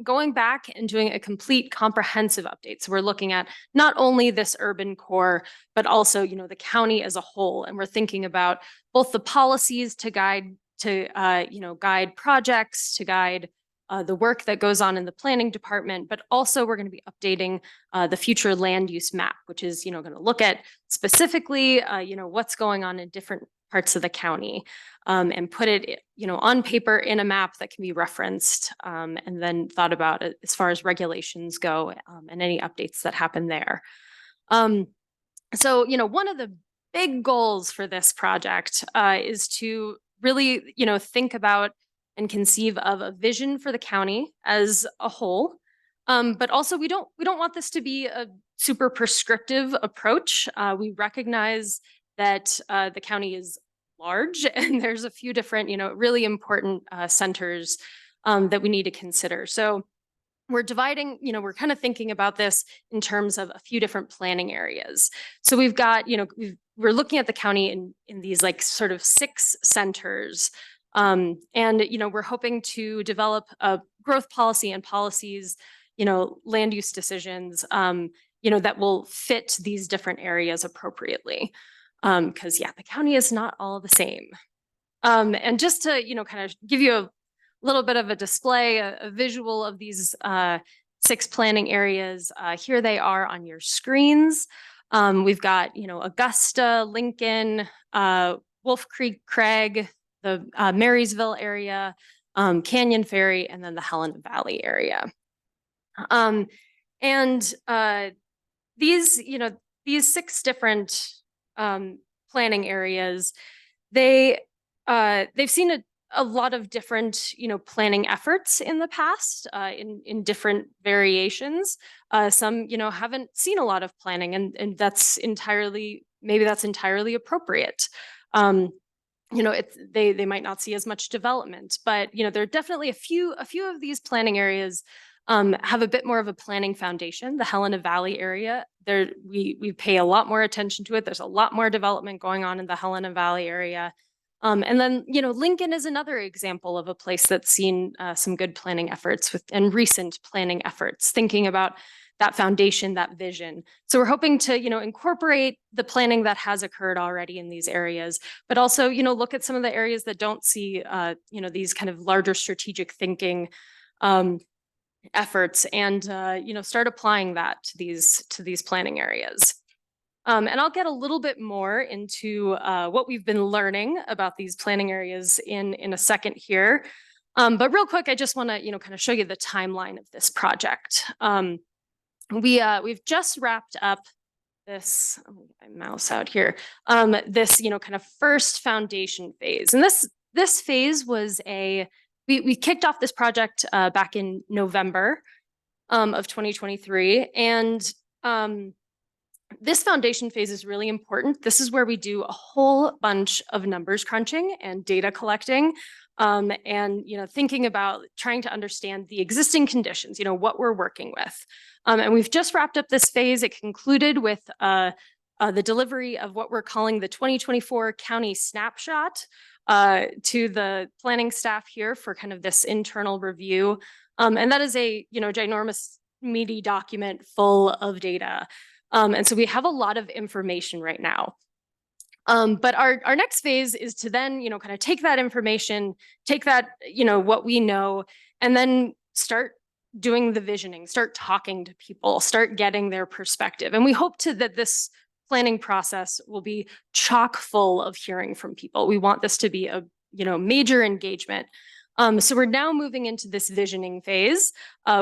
going back and doing a complete comprehensive update. So we're looking at not only this urban core, but also, the county as a whole. And we're thinking about both the policies to guide projects, to guide the work that goes on in the planning department, but also we're going to be updating the future land use map, which is, going to look at specifically, what's going on in different parts of the county, and put it, on paper in a map that can be referenced, and then thought about it as far as regulations go, and any updates that happen there. One of the big goals for this project is to really, think about and conceive of a vision for the county as a whole. But also we don't want this to be a super prescriptive approach. We recognize that the county is large and there's a few different, really important centers that we need to consider. So we're dividing, we're kind of thinking about this in terms of a few different planning areas. So we've got, we're looking at the county in these like sort of 6 centers. We're hoping to develop a growth policy and policies, land use decisions, that will fit these different areas appropriately. Because the county is not all the same. And just to, kind of give you a little bit of a display, a visual of these 6 planning areas, here they are on your screens. We've got, Augusta, Lincoln, Wolf Creek, Craig, the Marysville area, Canyon Ferry, and then the Helena Valley area. These 6 different planning areas, they've seen a lot of different, planning efforts in the past, in different variations. Some, haven't seen a lot of planning, and that's entirely appropriate. They might not see as much development, but there are definitely a few of these planning areas have a bit more of a planning foundation. The Helena Valley area, we pay a lot more attention to it. There's a lot more development going on in the Helena Valley area. And then, you know, Lincoln is another example of a place that's seen some good planning efforts and recent planning efforts, thinking about that foundation, that vision. So we're hoping to, you know, incorporate the planning that has occurred already in these areas, but also, you know, look at some of the areas that don't see, you know, these kind of larger strategic thinking efforts, and you know, start applying that to these planning areas. And I'll get a little bit more into what we've been learning about these planning areas in a second here. But real quick, I just want to, you know, kind of show you the timeline of this project. We've just wrapped up this, let me get my mouse out here, this, you know, kind of first foundation phase. And this phase was we kicked off this project back in November of 2023. And this foundation phase is really important. This is where we do a whole bunch of numbers crunching and data collecting, and, you know, thinking about trying to understand the existing conditions, you know, what we're working with. And we've just wrapped up this phase. It concluded with the delivery of what we're calling the 2024 county snapshot to the planning staff here for kind of this internal review. And that is a, you know, ginormous meaty document full of data. And so we have a lot of information right now. But our next phase is to then, you know, kind of take that information, take that, you know, what we know, and then start doing the visioning, start talking to people, start getting their perspective. And we hope that this planning process will be chock full of hearing from people. We want this to be a, you know, major engagement. So we're now moving into this visioning phase,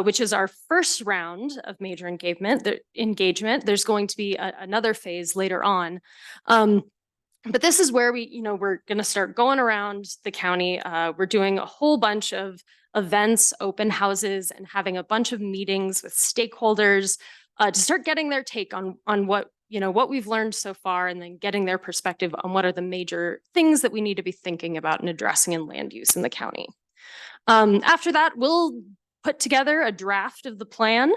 which is our first round of major engagement. There's going to be another phase later on. But this is where we're going to start going around the county. We're doing a whole bunch of events, open houses, and having a bunch of meetings with stakeholders to start getting their take on what we've learned so far, and then getting their perspective on what are the major things that we need to be thinking about and addressing in land use in the county. After that, we'll put together a draft of the plan.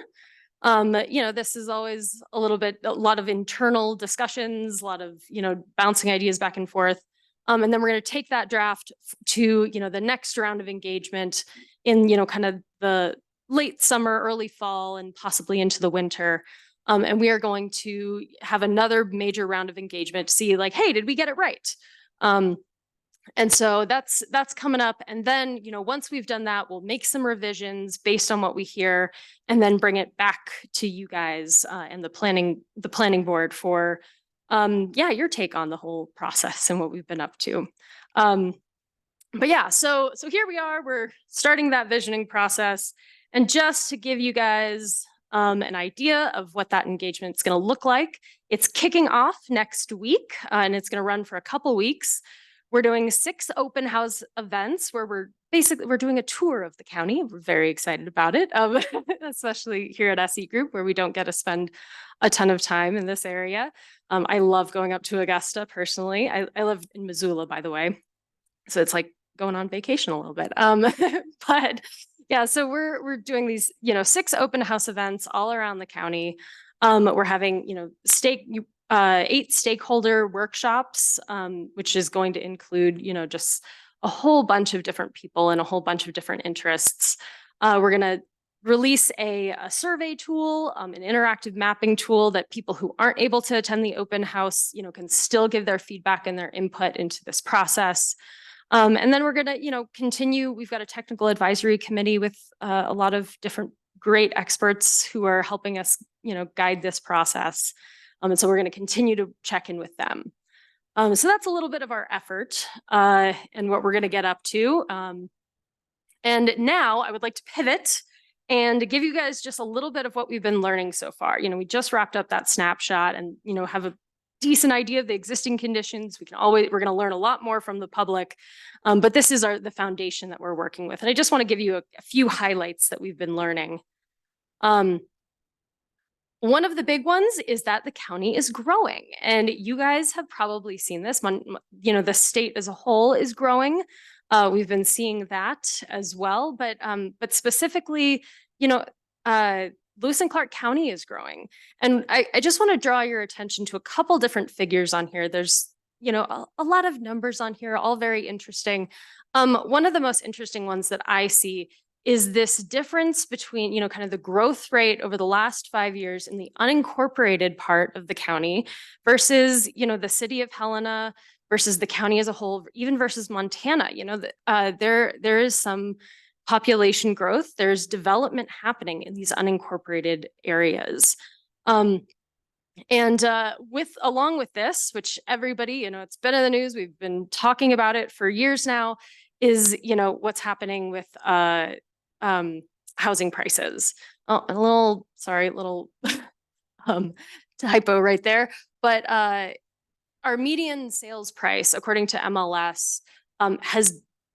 This is always a lot of internal discussions, a lot of, bouncing ideas back and forth. And then we're going to take that draft to, the next round of engagement in, kind of the late summer, early fall, and possibly into the winter. And we are going to have another major round of engagement to see, like, hey, did we get it right? And so that's coming up. And then, once we've done that, we'll make some revisions based on what we hear, and then bring it back to you guys and the planning board for, your take on the whole process and what we've been up to. But yeah, so here we are, we're starting that visioning process. And just to give you guys an idea of what that engagement is going to look like, it's kicking off next week, and it's going to run for a couple weeks. We're doing 6 open house events where we're doing a tour of the county. We're very excited about it, especially here at SE Group, where we don't get to spend a ton of time in this area. I love going up to Augusta personally. I live in Missoula, by the way, so it's like going on vacation a little bit. But yeah, so we're doing these, 6 open house events all around the county. We're having, 8 stakeholder workshops, which is going to include, just a whole bunch of different people and a whole bunch of different interests. We're going to release a survey tool, an interactive mapping tool that people who aren't able to attend the open house, can still give their feedback and their input into this process. And then we're going to, continue. We've got a technical advisory committee with a lot of different great experts who are helping us, guide this process. And so we're going to continue to check in with them. So that's a little bit of our effort and what we're going to get up to. And now I would like to pivot and give you guys just a little bit of what we've been learning so far. We just wrapped up that snapshot and, have a decent idea of the existing conditions. We're going to learn a lot more from the public. But this is the foundation that we're working with. And I just want to give you a few highlights that we've been learning. One of the big ones is that the county is growing, and you guys have probably seen this. The state as a whole is growing. We've been seeing that as well, but specifically, Lewis and Clark County is growing, and I just want to draw your attention to a couple different figures on here. There's a lot of numbers on here, all very interesting. One of the most interesting ones that I see is this difference between, kind of the growth rate over the last 5 years in the unincorporated part of the county versus, the city of Helena versus the county as a whole, even versus Montana. There is some population growth. There's development happening in these unincorporated areas. And along with this, which everybody, it's been in the news, we've been talking about it for years now, is, what's happening with housing prices. Oh, a little typo right there. But our median sales price, according to MLS,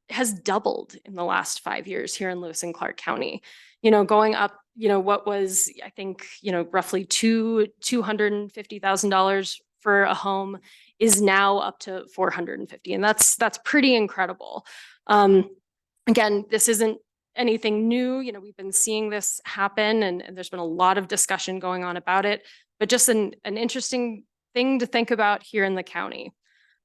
has doubled in the last 5 years here in Lewis and Clark County. Going up, what was, I think, roughly $250,000 for a home is now up to $450,000, and that's pretty incredible. Again, this isn't anything new. We've been seeing this happen, and there's been a lot of discussion going on about it, but just an interesting thing to think about here in the county.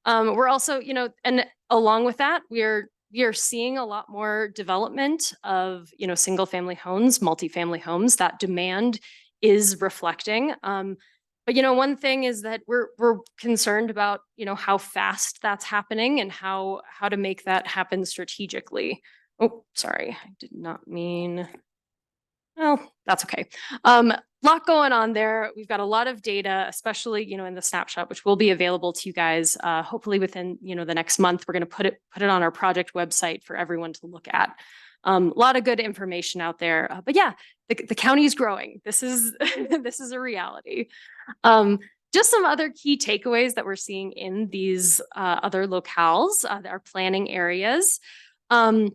We're also, and along with that, we are seeing a lot more development of, single family homes, multifamily homes. That demand is reflecting. But one thing is that we're concerned about, how fast that's happening and how to make that happen strategically. Oh, sorry, I did not mean. Well, that's okay. Lot going on there. We've got a lot of data, especially, in the snapshot, which will be available to you guys, hopefully within, the next month. We're going to put it on our project website for everyone to look at. A lot of good information out there, but yeah, the county is growing. This is this is a reality. Just some other key takeaways that we're seeing in these other locales, our planning areas. And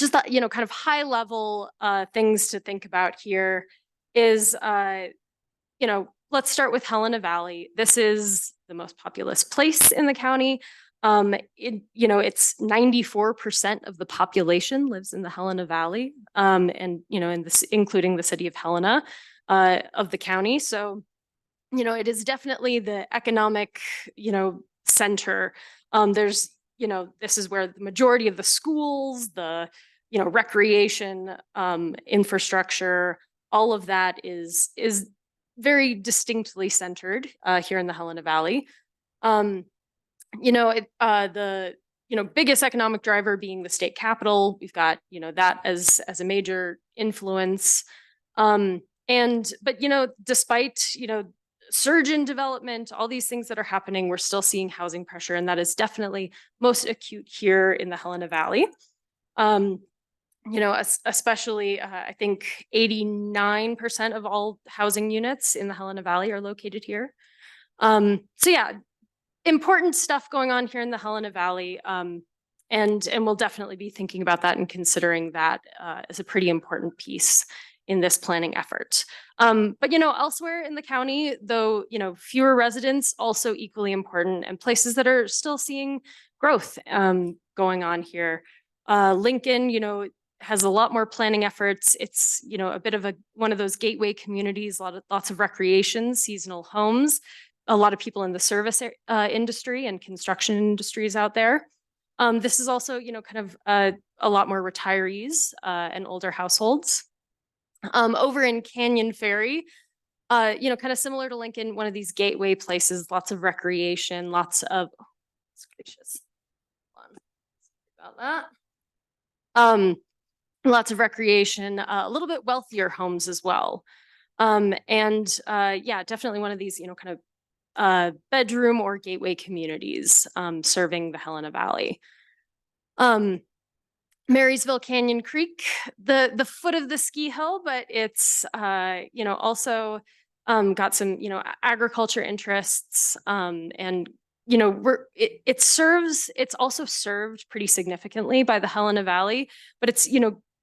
just that, kind of high level things to think about here is, let's start with Helena Valley. This is the most populous place in the county. It's 94% of the population lives in the Helena Valley, and in this, including the city of Helena, of the county. So, it is definitely the economic, center. There's, this is where the majority of the schools, the, recreation, infrastructure, all of that is very distinctly centered here in the Helena Valley. The biggest economic driver being the state capital. We've got, that as a major influence. But despite, surge in development, all these things that are happening, we're still seeing housing pressure, and that is definitely most acute here in the Helena Valley. Especially, I think 89% of all housing units in the Helena Valley are located here. So yeah, important stuff going on here in the Helena Valley. And we'll definitely be thinking about that and considering that as a pretty important piece in this planning effort. But elsewhere in the county, though, fewer residents, also equally important, and places that are still seeing growth going on here. Lincoln, has a lot more planning efforts. It's, a bit of one of those gateway communities, lots of recreation, seasonal homes, a lot of people in the service industry and construction industries out there. This is also, kind of a lot more retirees and older households. Over in Canyon Ferry, kind of similar to Lincoln, one of these gateway places, lots of recreation, lots of, about that. Lots of recreation, a little bit wealthier homes as well. Yeah, definitely one of these, kind of bedroom or gateway communities serving the Helena Valley. Marysville Canyon Creek, the foot of the ski hill, but it's also got some agriculture interests, and it's also served pretty significantly by the Helena Valley, but it's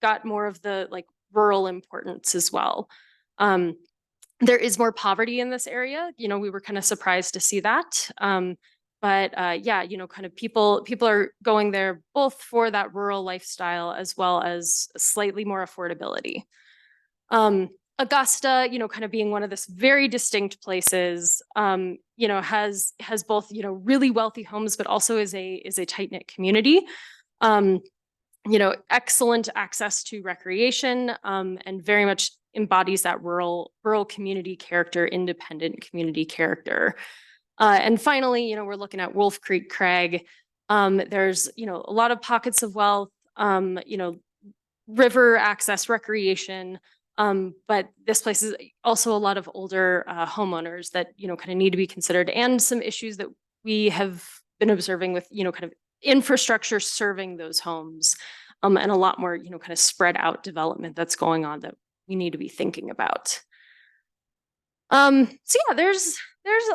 got more of the rural importance as well. There is more poverty in this area. We were kind of surprised to see that. But yeah, kind of people are going there both for that rural lifestyle as well as slightly more affordability. Augusta, kind of being one of this very distinct places, has both, really wealthy homes, but also is a tight-knit community. Excellent access to recreation, and very much embodies that rural community character, independent community character. And finally, we're looking at Wolf Creek Crag. There's, a lot of pockets of wealth, river access, recreation. But this place is also a lot of older homeowners that, kind of need to be considered, and some issues that we have been observing with, kind of infrastructure serving those homes, and a lot more, kind of spread out development that's going on that we need to be thinking about. So yeah, there's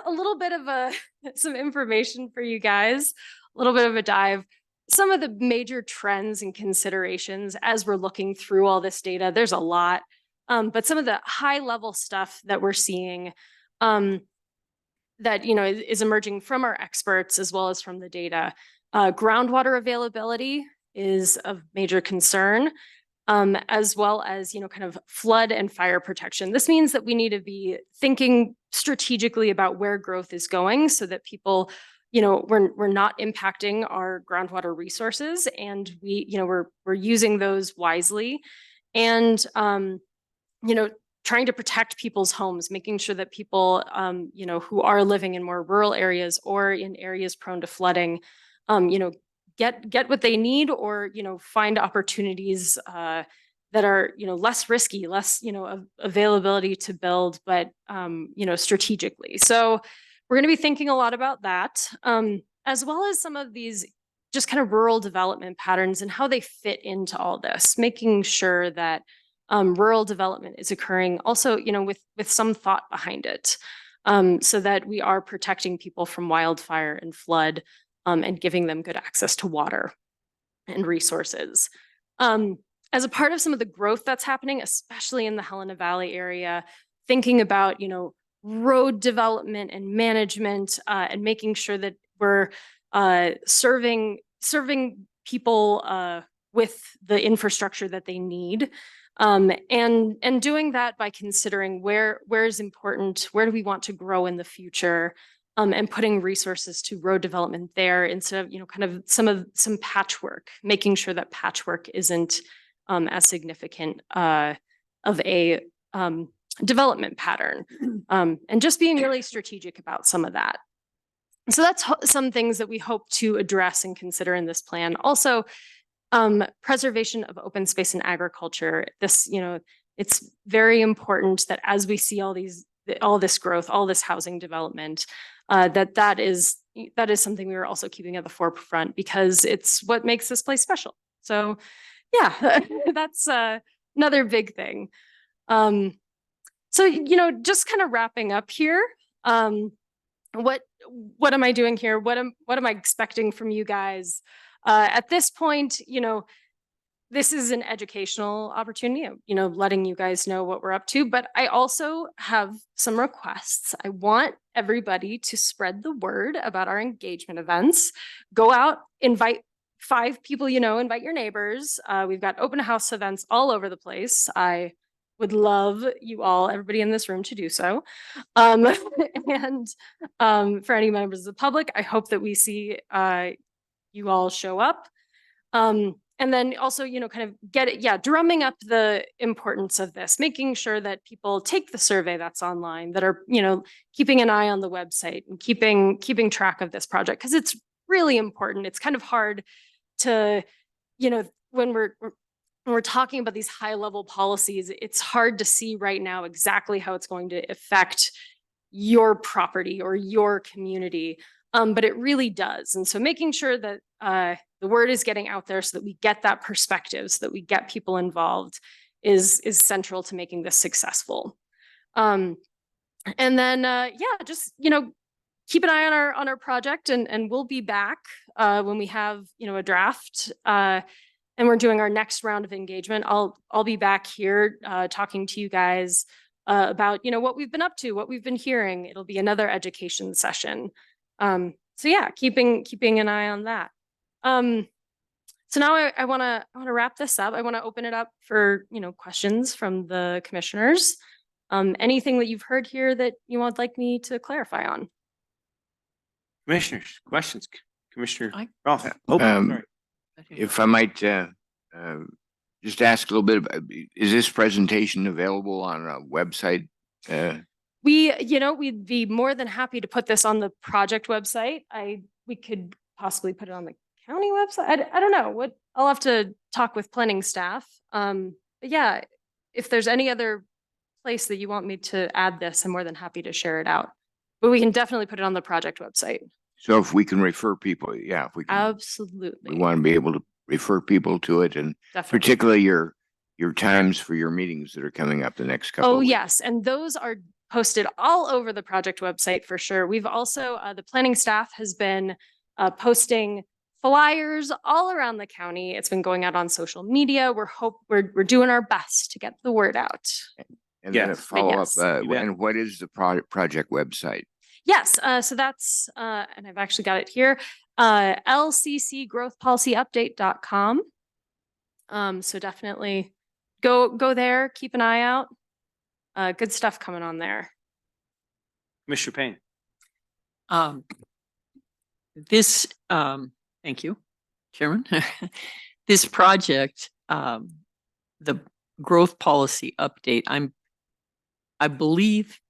a little bit of some information for you guys, a little bit of a dive. Some of the major trends and considerations as we're looking through all this data, there's a lot. But some of the high level stuff that we're seeing, that, is emerging from our experts as well as from the data. Groundwater availability is of major concern, as well as, kind of flood and fire protection. This means that we need to be thinking strategically about where growth is going so that people, we're not impacting our groundwater resources, and we're using those wisely. And, trying to protect people's homes, making sure that people, who are living in more rural areas or in areas prone to flooding, get what they need, or, find opportunities that are, less risky, less, availability to build, but, strategically. So we're going to be thinking a lot about that, as well as some of these just kind of rural development patterns and how they fit into all this, making sure that rural development is occurring also, with some thought behind it, so that we are protecting people from wildfire and flood, and giving them good access to water and resources. As a part of some of the growth that's happening, especially in the Helena Valley area, thinking about, road development and management, and making sure that we're serving people with the infrastructure that they need. And doing that by considering where is important, where do we want to grow in the future, and putting resources to road development there instead of, kind of some patchwork, making sure that patchwork isn't as significant of a development pattern, and just being really strategic about some of that. So that's some things that we hope to address and consider in this plan. Also, preservation of open space and agriculture. This, it's very important that as we see all this growth, all this housing development, that is something we are also keeping at the forefront, because it's what makes this place special. So yeah, that's another big thing. So, just kind of wrapping up here, what am I doing here? What am I expecting from you guys? At this point, this is an educational opportunity, letting you guys know what we're up to, but I also have some requests. I want everybody to spread the word about our engagement events. Go out, invite 5 people, invite your neighbors. We've got open house events all over the place. I would love you all, everybody in this room, to do so. And for any members of the public, I hope that we see you all show up. And then also, kind of get it, drumming up the importance of this, making sure that people take the survey that's online, that are, keeping an eye on the website and keeping track of this project, because it's really important. It's kind of hard to, when we're talking about these high level policies, it's hard to see right now exactly how it's going to affect your property or your community. But it really does. And so making sure that the word is getting out there so that we get that perspective, so that we get people involved is central to making this successful. And then, just, keep an eye on our project, and we'll be back when we have, a draft, and we're doing our next round of engagement. I'll be back here talking to you guys about, what we've been up to, what we've been hearing. It'll be another education session. So yeah, keeping an eye on that. So now I want to wrap this up. I want to open it up for, questions from the commissioners. Anything that you've heard here that you would like me to clarify on? Commissioners, questions? Commissioner I- Rolfe? Oh, sorry. If I might, just ask a little bit, is this presentation available on a website? We'd be more than happy to put this on the project website. We could possibly put it on the county website. I don't know I'll have to talk with planning staff. But yeah, if there's any other place that you want me to add this, I'm more than happy to share it out. But we can definitely put it on the project website. So if we can refer people, yeah, if we can, we Absolutely. want to be able to refer people to it, and Definitely. particularly your times for your meetings that are coming up the next couple of Oh, weeks. yes. And those are posted all over the project website for sure. We've also, the planning staff has been posting flyers all around the county. It's been going out on social media. We're doing our best to get the word out. And then a Yes. follow-up, Yes. You bet. and what is the project website? Yes, so that's, and I've actually got it here, lccgrowthpolicyupdate.com. So definitely go there, keep an eye out. Good stuff coming on there. Commissioner Payne. Thank you, Chairman. This project, the growth policy update, I believe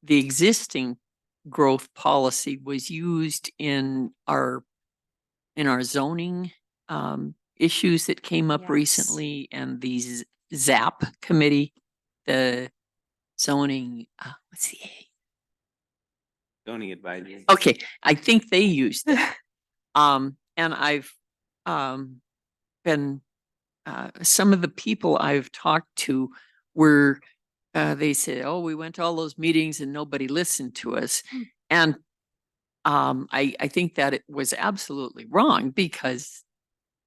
the existing growth policy was used in our zoning issues that came up Yes. recently, and the ZAP committee, the zoning, what's the A? Zoning advisory. Okay, I think they used it. And I've been some of the people I've talked to were they said, "Oh, we went to all those meetings and nobody listened to us." And I think that it was absolutely wrong, because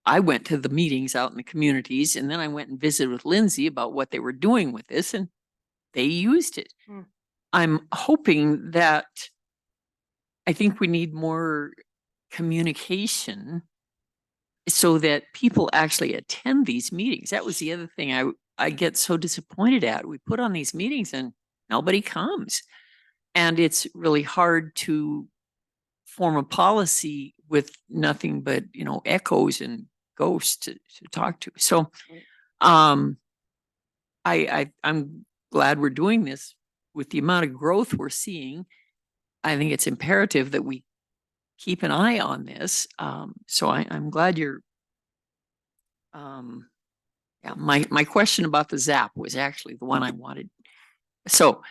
I went to the meetings out in the communities, and then I went and visited with Lindsay about what they were doing with this, and they used it. I'm hoping that I think we need more communication so that people actually attend these meetings. That was the other thing I get so disappointed at. We put on these meetings and nobody comes. And it's really hard to form a policy with nothing but, echoes and ghosts to talk to. So I'm glad we're doing this. With the amount of growth we're seeing, I think it's imperative that we keep an eye on this. So I'm glad you're, my question about the ZAP was actually the one I wanted. So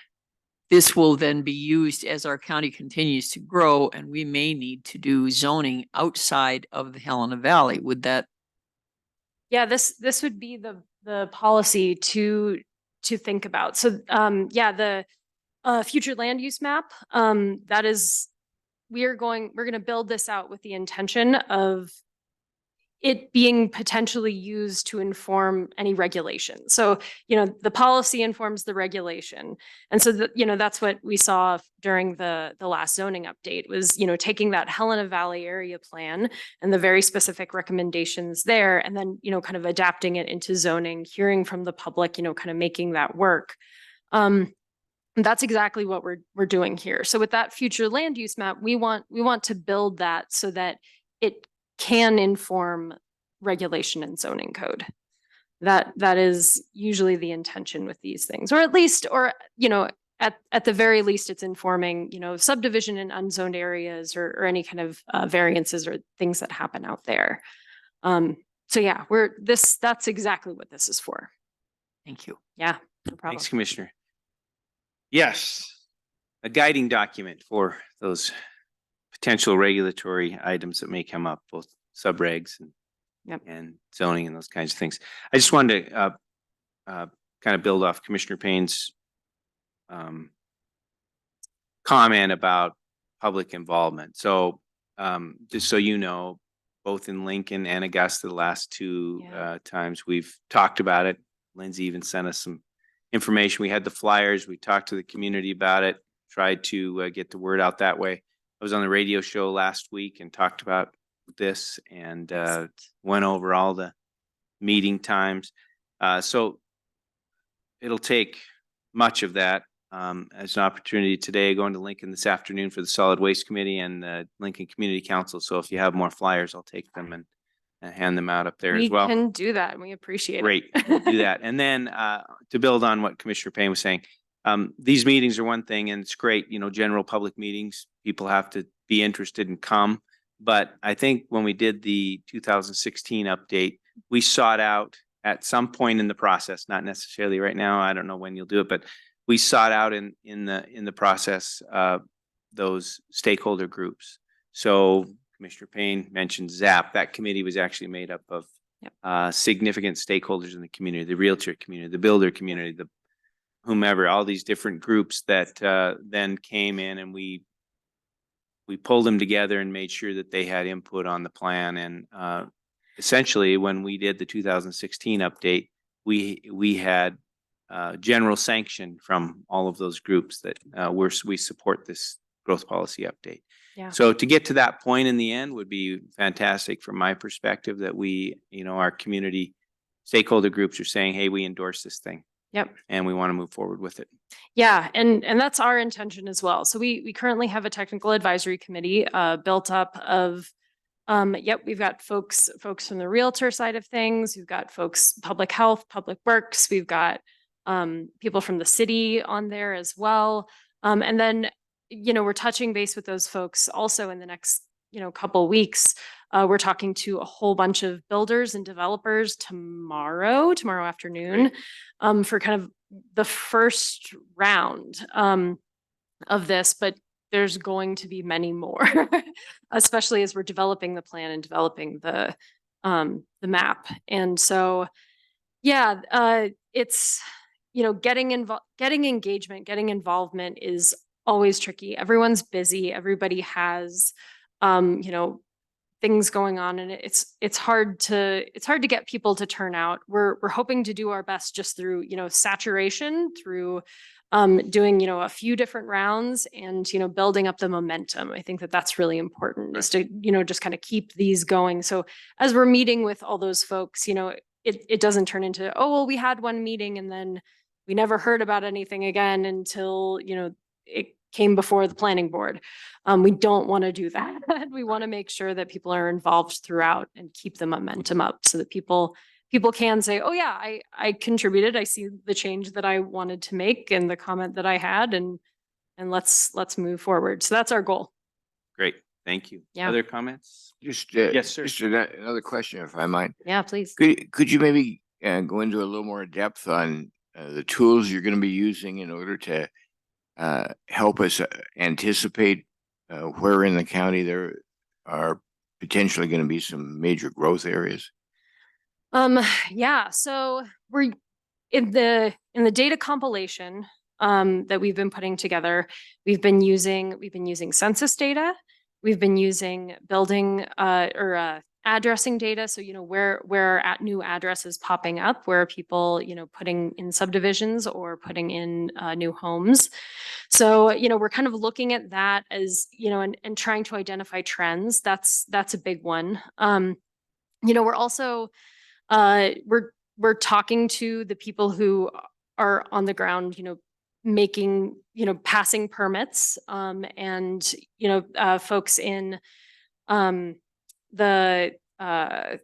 this will then be used as our county continues to grow, and we may need to do zoning outside of the Helena Valley. Would that? Yeah, this would be the policy to think about. So the future land use map, that is, we're going to build this out with the intention of it being potentially used to inform any regulation. So, the policy informs the regulation. And so that's what we saw during the last zoning update was, taking that Helena Valley area plan and the very specific recommendations there, and then, kind of adapting it into zoning, hearing from the public, kind of making that work. That's exactly what we're doing here. So with that future land use map, we want to build that so that it can inform regulation and zoning code. That is usually the intention with these things, or at least, at the very least, it's informing, subdivision in unzoned areas or any kind of variances or things that happen out there. So yeah, that's exactly what this is for. Thank you. Yeah, no problem. Thanks, Commissioner. Yes, a guiding document for those potential regulatory items that may come up, both subregs and zoning and those kinds of things. I just wanted to kind of build off Commissioner Payne's comment about public involvement. So just so you know, both in Lincoln and Augusta, the last two times we've talked about it. Lindsay even sent us some information. We had the flyers. We talked to the community about it, tried to get the word out that way. I was on the radio show last week and talked about this and went over all the meeting times. So it'll take much of that as an opportunity today, going to Lincoln this afternoon for the Solid Waste Committee and the Lincoln Community Council. So if you have more flyers, I'll take them and hand them out up there We as well. can do that and we appreciate it. Great, we'll do that. And then to build on what Commissioner Payne was saying, these meetings are one thing and it's great, general public meetings, people have to be interested and come. But I think when we did the 2016 update, we sought out at some point in the process, not necessarily right now, I don't know when you'll do it, but we sought out in the process those stakeholder groups. So Commissioner Payne mentioned ZAP. That committee was actually made up of significant stakeholders in the community, the realtor community, the builder community, the whomever, all these different groups that then came in and we pulled them together and made sure that they had input on the plan. And essentially, when we did the 2016 update, we had general sanction from all of those groups that we support this growth policy update. Yeah. So to get to that point in the end would be fantastic from my perspective that we, our community stakeholder groups are saying, hey, we endorse this thing. Yep. And we want to move forward with it. Yeah, and that's our intention as well. So we currently have a technical advisory committee built up of we've got folks from the realtor side of things, we've got folks public health, public works, we've got people from the city on there as well. And then we're touching base with those folks also in the next couple weeks. We're talking to a whole bunch of builders and developers tomorrow afternoon for kind of the first round of this, but there's going to be many more, especially as we're developing the plan and developing the map. And so, it's, getting engagement, getting involvement is always tricky. Everyone's busy. Everybody has, things going on, and it's hard to get people to turn out. We're hoping to do our best just through saturation, through doing a few different rounds and building up the momentum. I think that's really important, is to just kind of keep these going. So as we're meeting with all those folks, it doesn't turn into, oh well, we had one meeting and then we never heard about anything again until it came before the planning board. We don't want to do that. We want to make sure that people are involved throughout and keep the momentum up so that people can say, oh yeah, I contributed. I see the change that I wanted to make and the comment that I had, and let's move forward. So that's our goal. Great. Thank you. Yeah. Other comments? Just, Yes, sir. Just another question, if I might. Yeah, please. Could you maybe go into a little more depth on the tools you're going to be using in order to help us anticipate where in the county there are potentially going to be some major growth areas? So we're in the data compilation that we've been putting together. We've been using census data. We've been using building addressing data. So, where at new addresses popping up, where are people, putting in subdivisions or putting in new homes. So, we're kind of looking at that as, and trying to identify trends. That's a big one. We're also, we're talking to the people who are on the ground, making, passing permits, and, folks in, the, why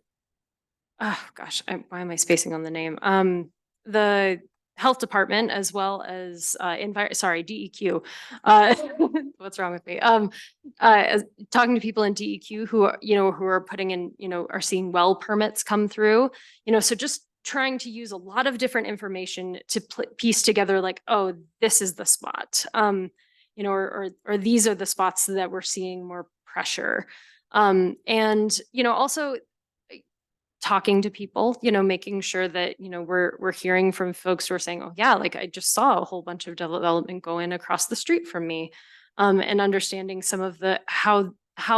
am I spacing on the name? The health department, as well as, DEQ. What's wrong with me? Talking to people in DEQ who are, who are putting in, are seeing well permits come through, so just trying to use a lot of different information to piece together, like, oh, this is the spot, or these are the spots that we're seeing more pressure. And, also talking to people, making sure that, we're hearing from folks who are saying, oh yeah, like I just saw a whole bunch of development go in across the street from me, and understanding some of the, how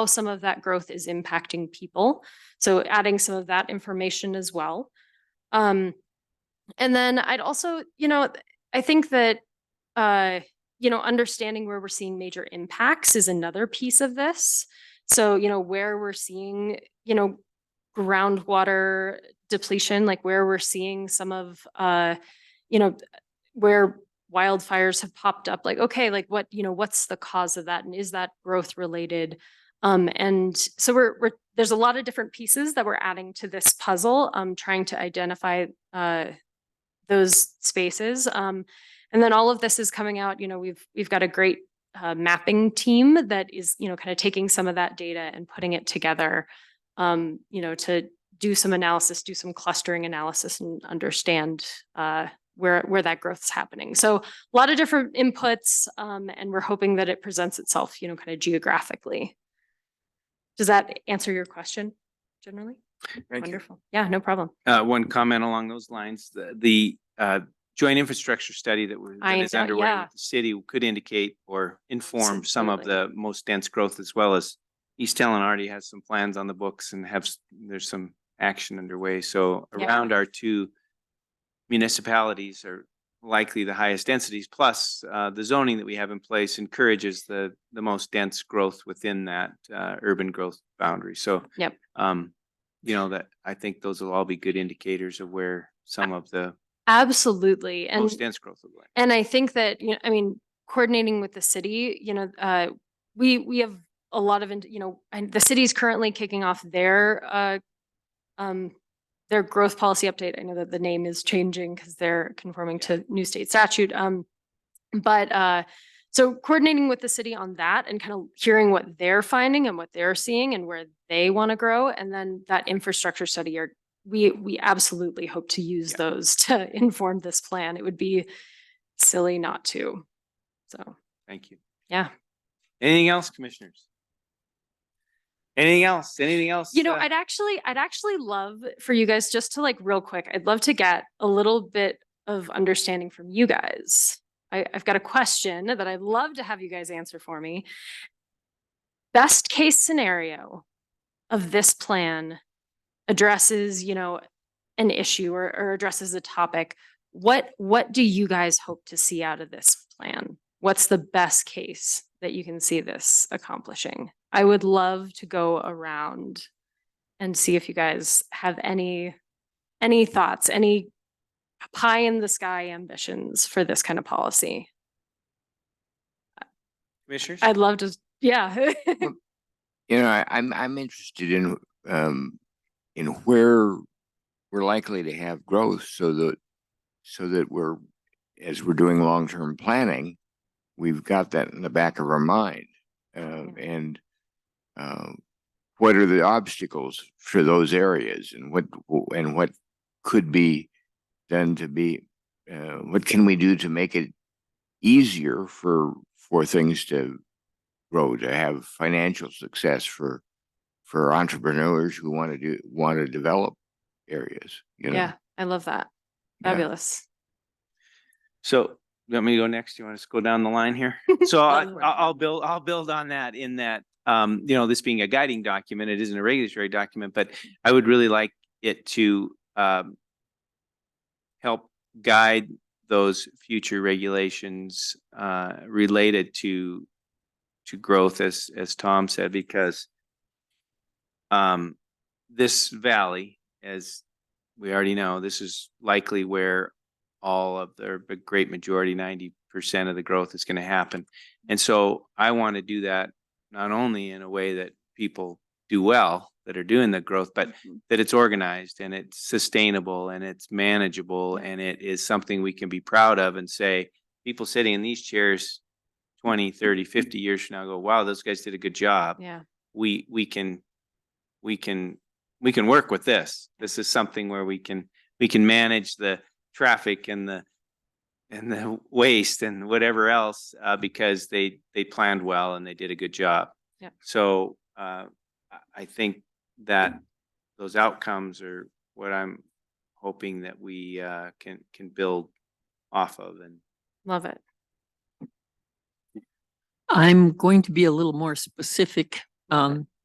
some of that growth is impacting people. So adding some of that information as well. And then I'd also, I think that, understanding where we're seeing major impacts is another piece of this. So, where we're seeing, groundwater depletion, like where we're seeing some of, where wildfires have popped up, like, okay, like what, what's the cause of that? And is that growth related? And so there's a lot of different pieces that we're adding to this puzzle, trying to identify those spaces. And then all of this is coming out, we've got a great mapping team that is, kind of taking some of that data and putting it together, to do some analysis, do some clustering analysis and understand where that growth is happening. So a lot of different inputs, and we're hoping that it presents itself, kind of geographically. Does that answer your question generally? Thank you. Wonderful. Yeah, no problem. One comment along those lines, the joint infrastructure study that is underway yeah. with the city could indicate or inform some of Absolutely. the most dense growth, as well as East Helen already has some plans on the books and there's some action underway. So Yeah. around our two municipalities are likely the highest densities, plus the zoning that we have in place encourages the most dense growth within that urban growth boundary. So Yep. that I think those will all be good indicators of where some of the Absolutely. And most dense growth will be. And I think that, coordinating with the city, we have a lot of, and the city's currently kicking off their growth policy update. I know that the name is changing because they're conforming to new state statute. But so coordinating with the city on that and kind of hearing what they're finding and what they're seeing and where they want to grow. And then that infrastructure study, we absolutely hope to use those to inform this plan. It would be silly not to. So, Thank you. yeah. Anything else, commissioners? Anything else? Anything else? I'd actually love for you guys just to real quick, I'd love to get a little bit of understanding from you guys. I've got a question that I'd love to have you guys answer for me. Best case scenario of this plan addresses, an issue or addresses a topic. What do you guys hope to see out of this plan? What's the best case that you can see this accomplishing? I would love to go around and see if you guys have any thoughts, any pie in the sky ambitions for this kind of policy. Commissioners? I'd love to, yeah. I'm interested in where we're likely to have growth, so that as we're doing long-term planning, we've got that in the back of our mind, and what are the obstacles for those areas, and what could be done to be, what can we do to make it easier for things to grow, to have financial success for entrepreneurs who want to develop areas. Yeah, I love that. Fabulous. So you want me to go next? You want us to go down the line here? So I'll build on that, in that, this being a guiding document, it isn't a regulatory document, but I would really like it to help guide those future regulations related to growth, as Tom said, because this valley, as we already know, this is likely where all of the great majority, 90% of the growth is going to happen. And so I want to do that not only in a way that people do well, that are doing the growth, but that it's organized and it's sustainable and it's manageable and it is something we can be proud of and say, people sitting in these chairs 20, 30, 50 years from now go, wow, those guys did a good job. Yeah. We can work with this. This is something where we can manage the traffic and the waste and whatever else, because they planned well and they did a good job. Yeah. So I think that those outcomes are what I'm hoping that we can build off of. And Love it. I'm going to be a little more specific.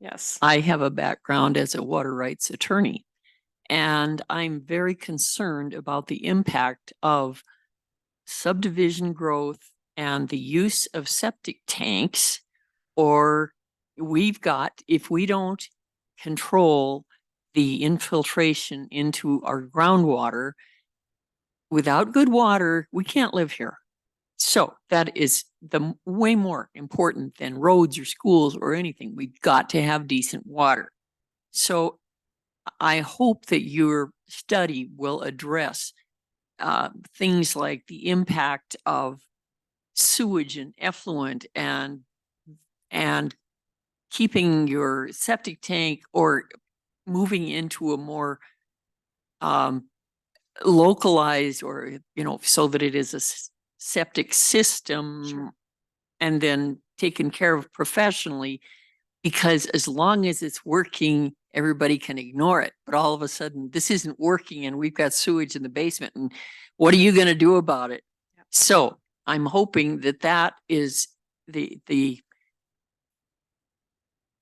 Yes. I have a background as a water rights attorney, and I'm very concerned about the impact of subdivision growth and the use of septic tanks, or if we don't control the infiltration into our groundwater, without good water, we can't live here. So that is way more important than roads or schools or anything. We've got to have decent water. So I hope that your study will address things like the impact of sewage and effluent and keeping your septic tank or moving into a more localized or, so that it is a septic system. Sure. And then taken care of professionally, because as long as it's working, everybody can ignore it. But all of a sudden, this isn't working and we've got sewage in the basement. And what are you going to do about it? Yep. So I'm hoping that that is the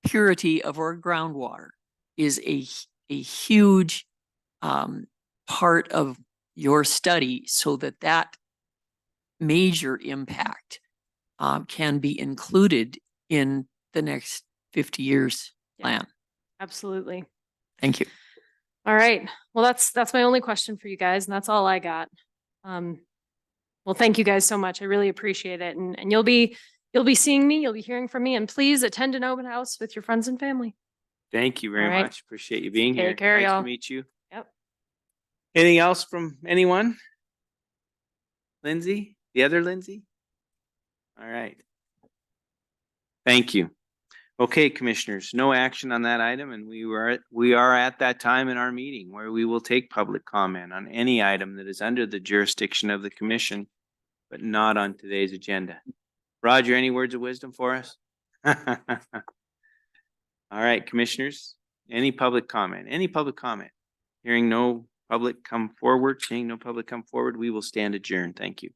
purity of our groundwater is a huge part of your study, so that that major impact can be included in the next 50 years Yeah. plan. Absolutely. Thank you. All right. Well, that's my only question for you guys, and that's all I got. Well, thank you guys so much. I really appreciate it. And you'll be seeing me, you'll be hearing from me, and please attend an open house with your friends and family. Thank you very All right. much. Appreciate you being here. Take care, Nice to y'all. meet you. Yep. Anything else from anyone? Lindsay? The other Lindsay? All right. Thank you. Okay, commissioners, no action on that item, and we are at that time in our meeting where we will take public comment on any item that is under the jurisdiction of the commission, but not on today's agenda. Roger, any words of wisdom for us? All right, commissioners, any public comment? Any public comment? Hearing no public come forward, seeing no public come forward, we will stand adjourned. Thank you.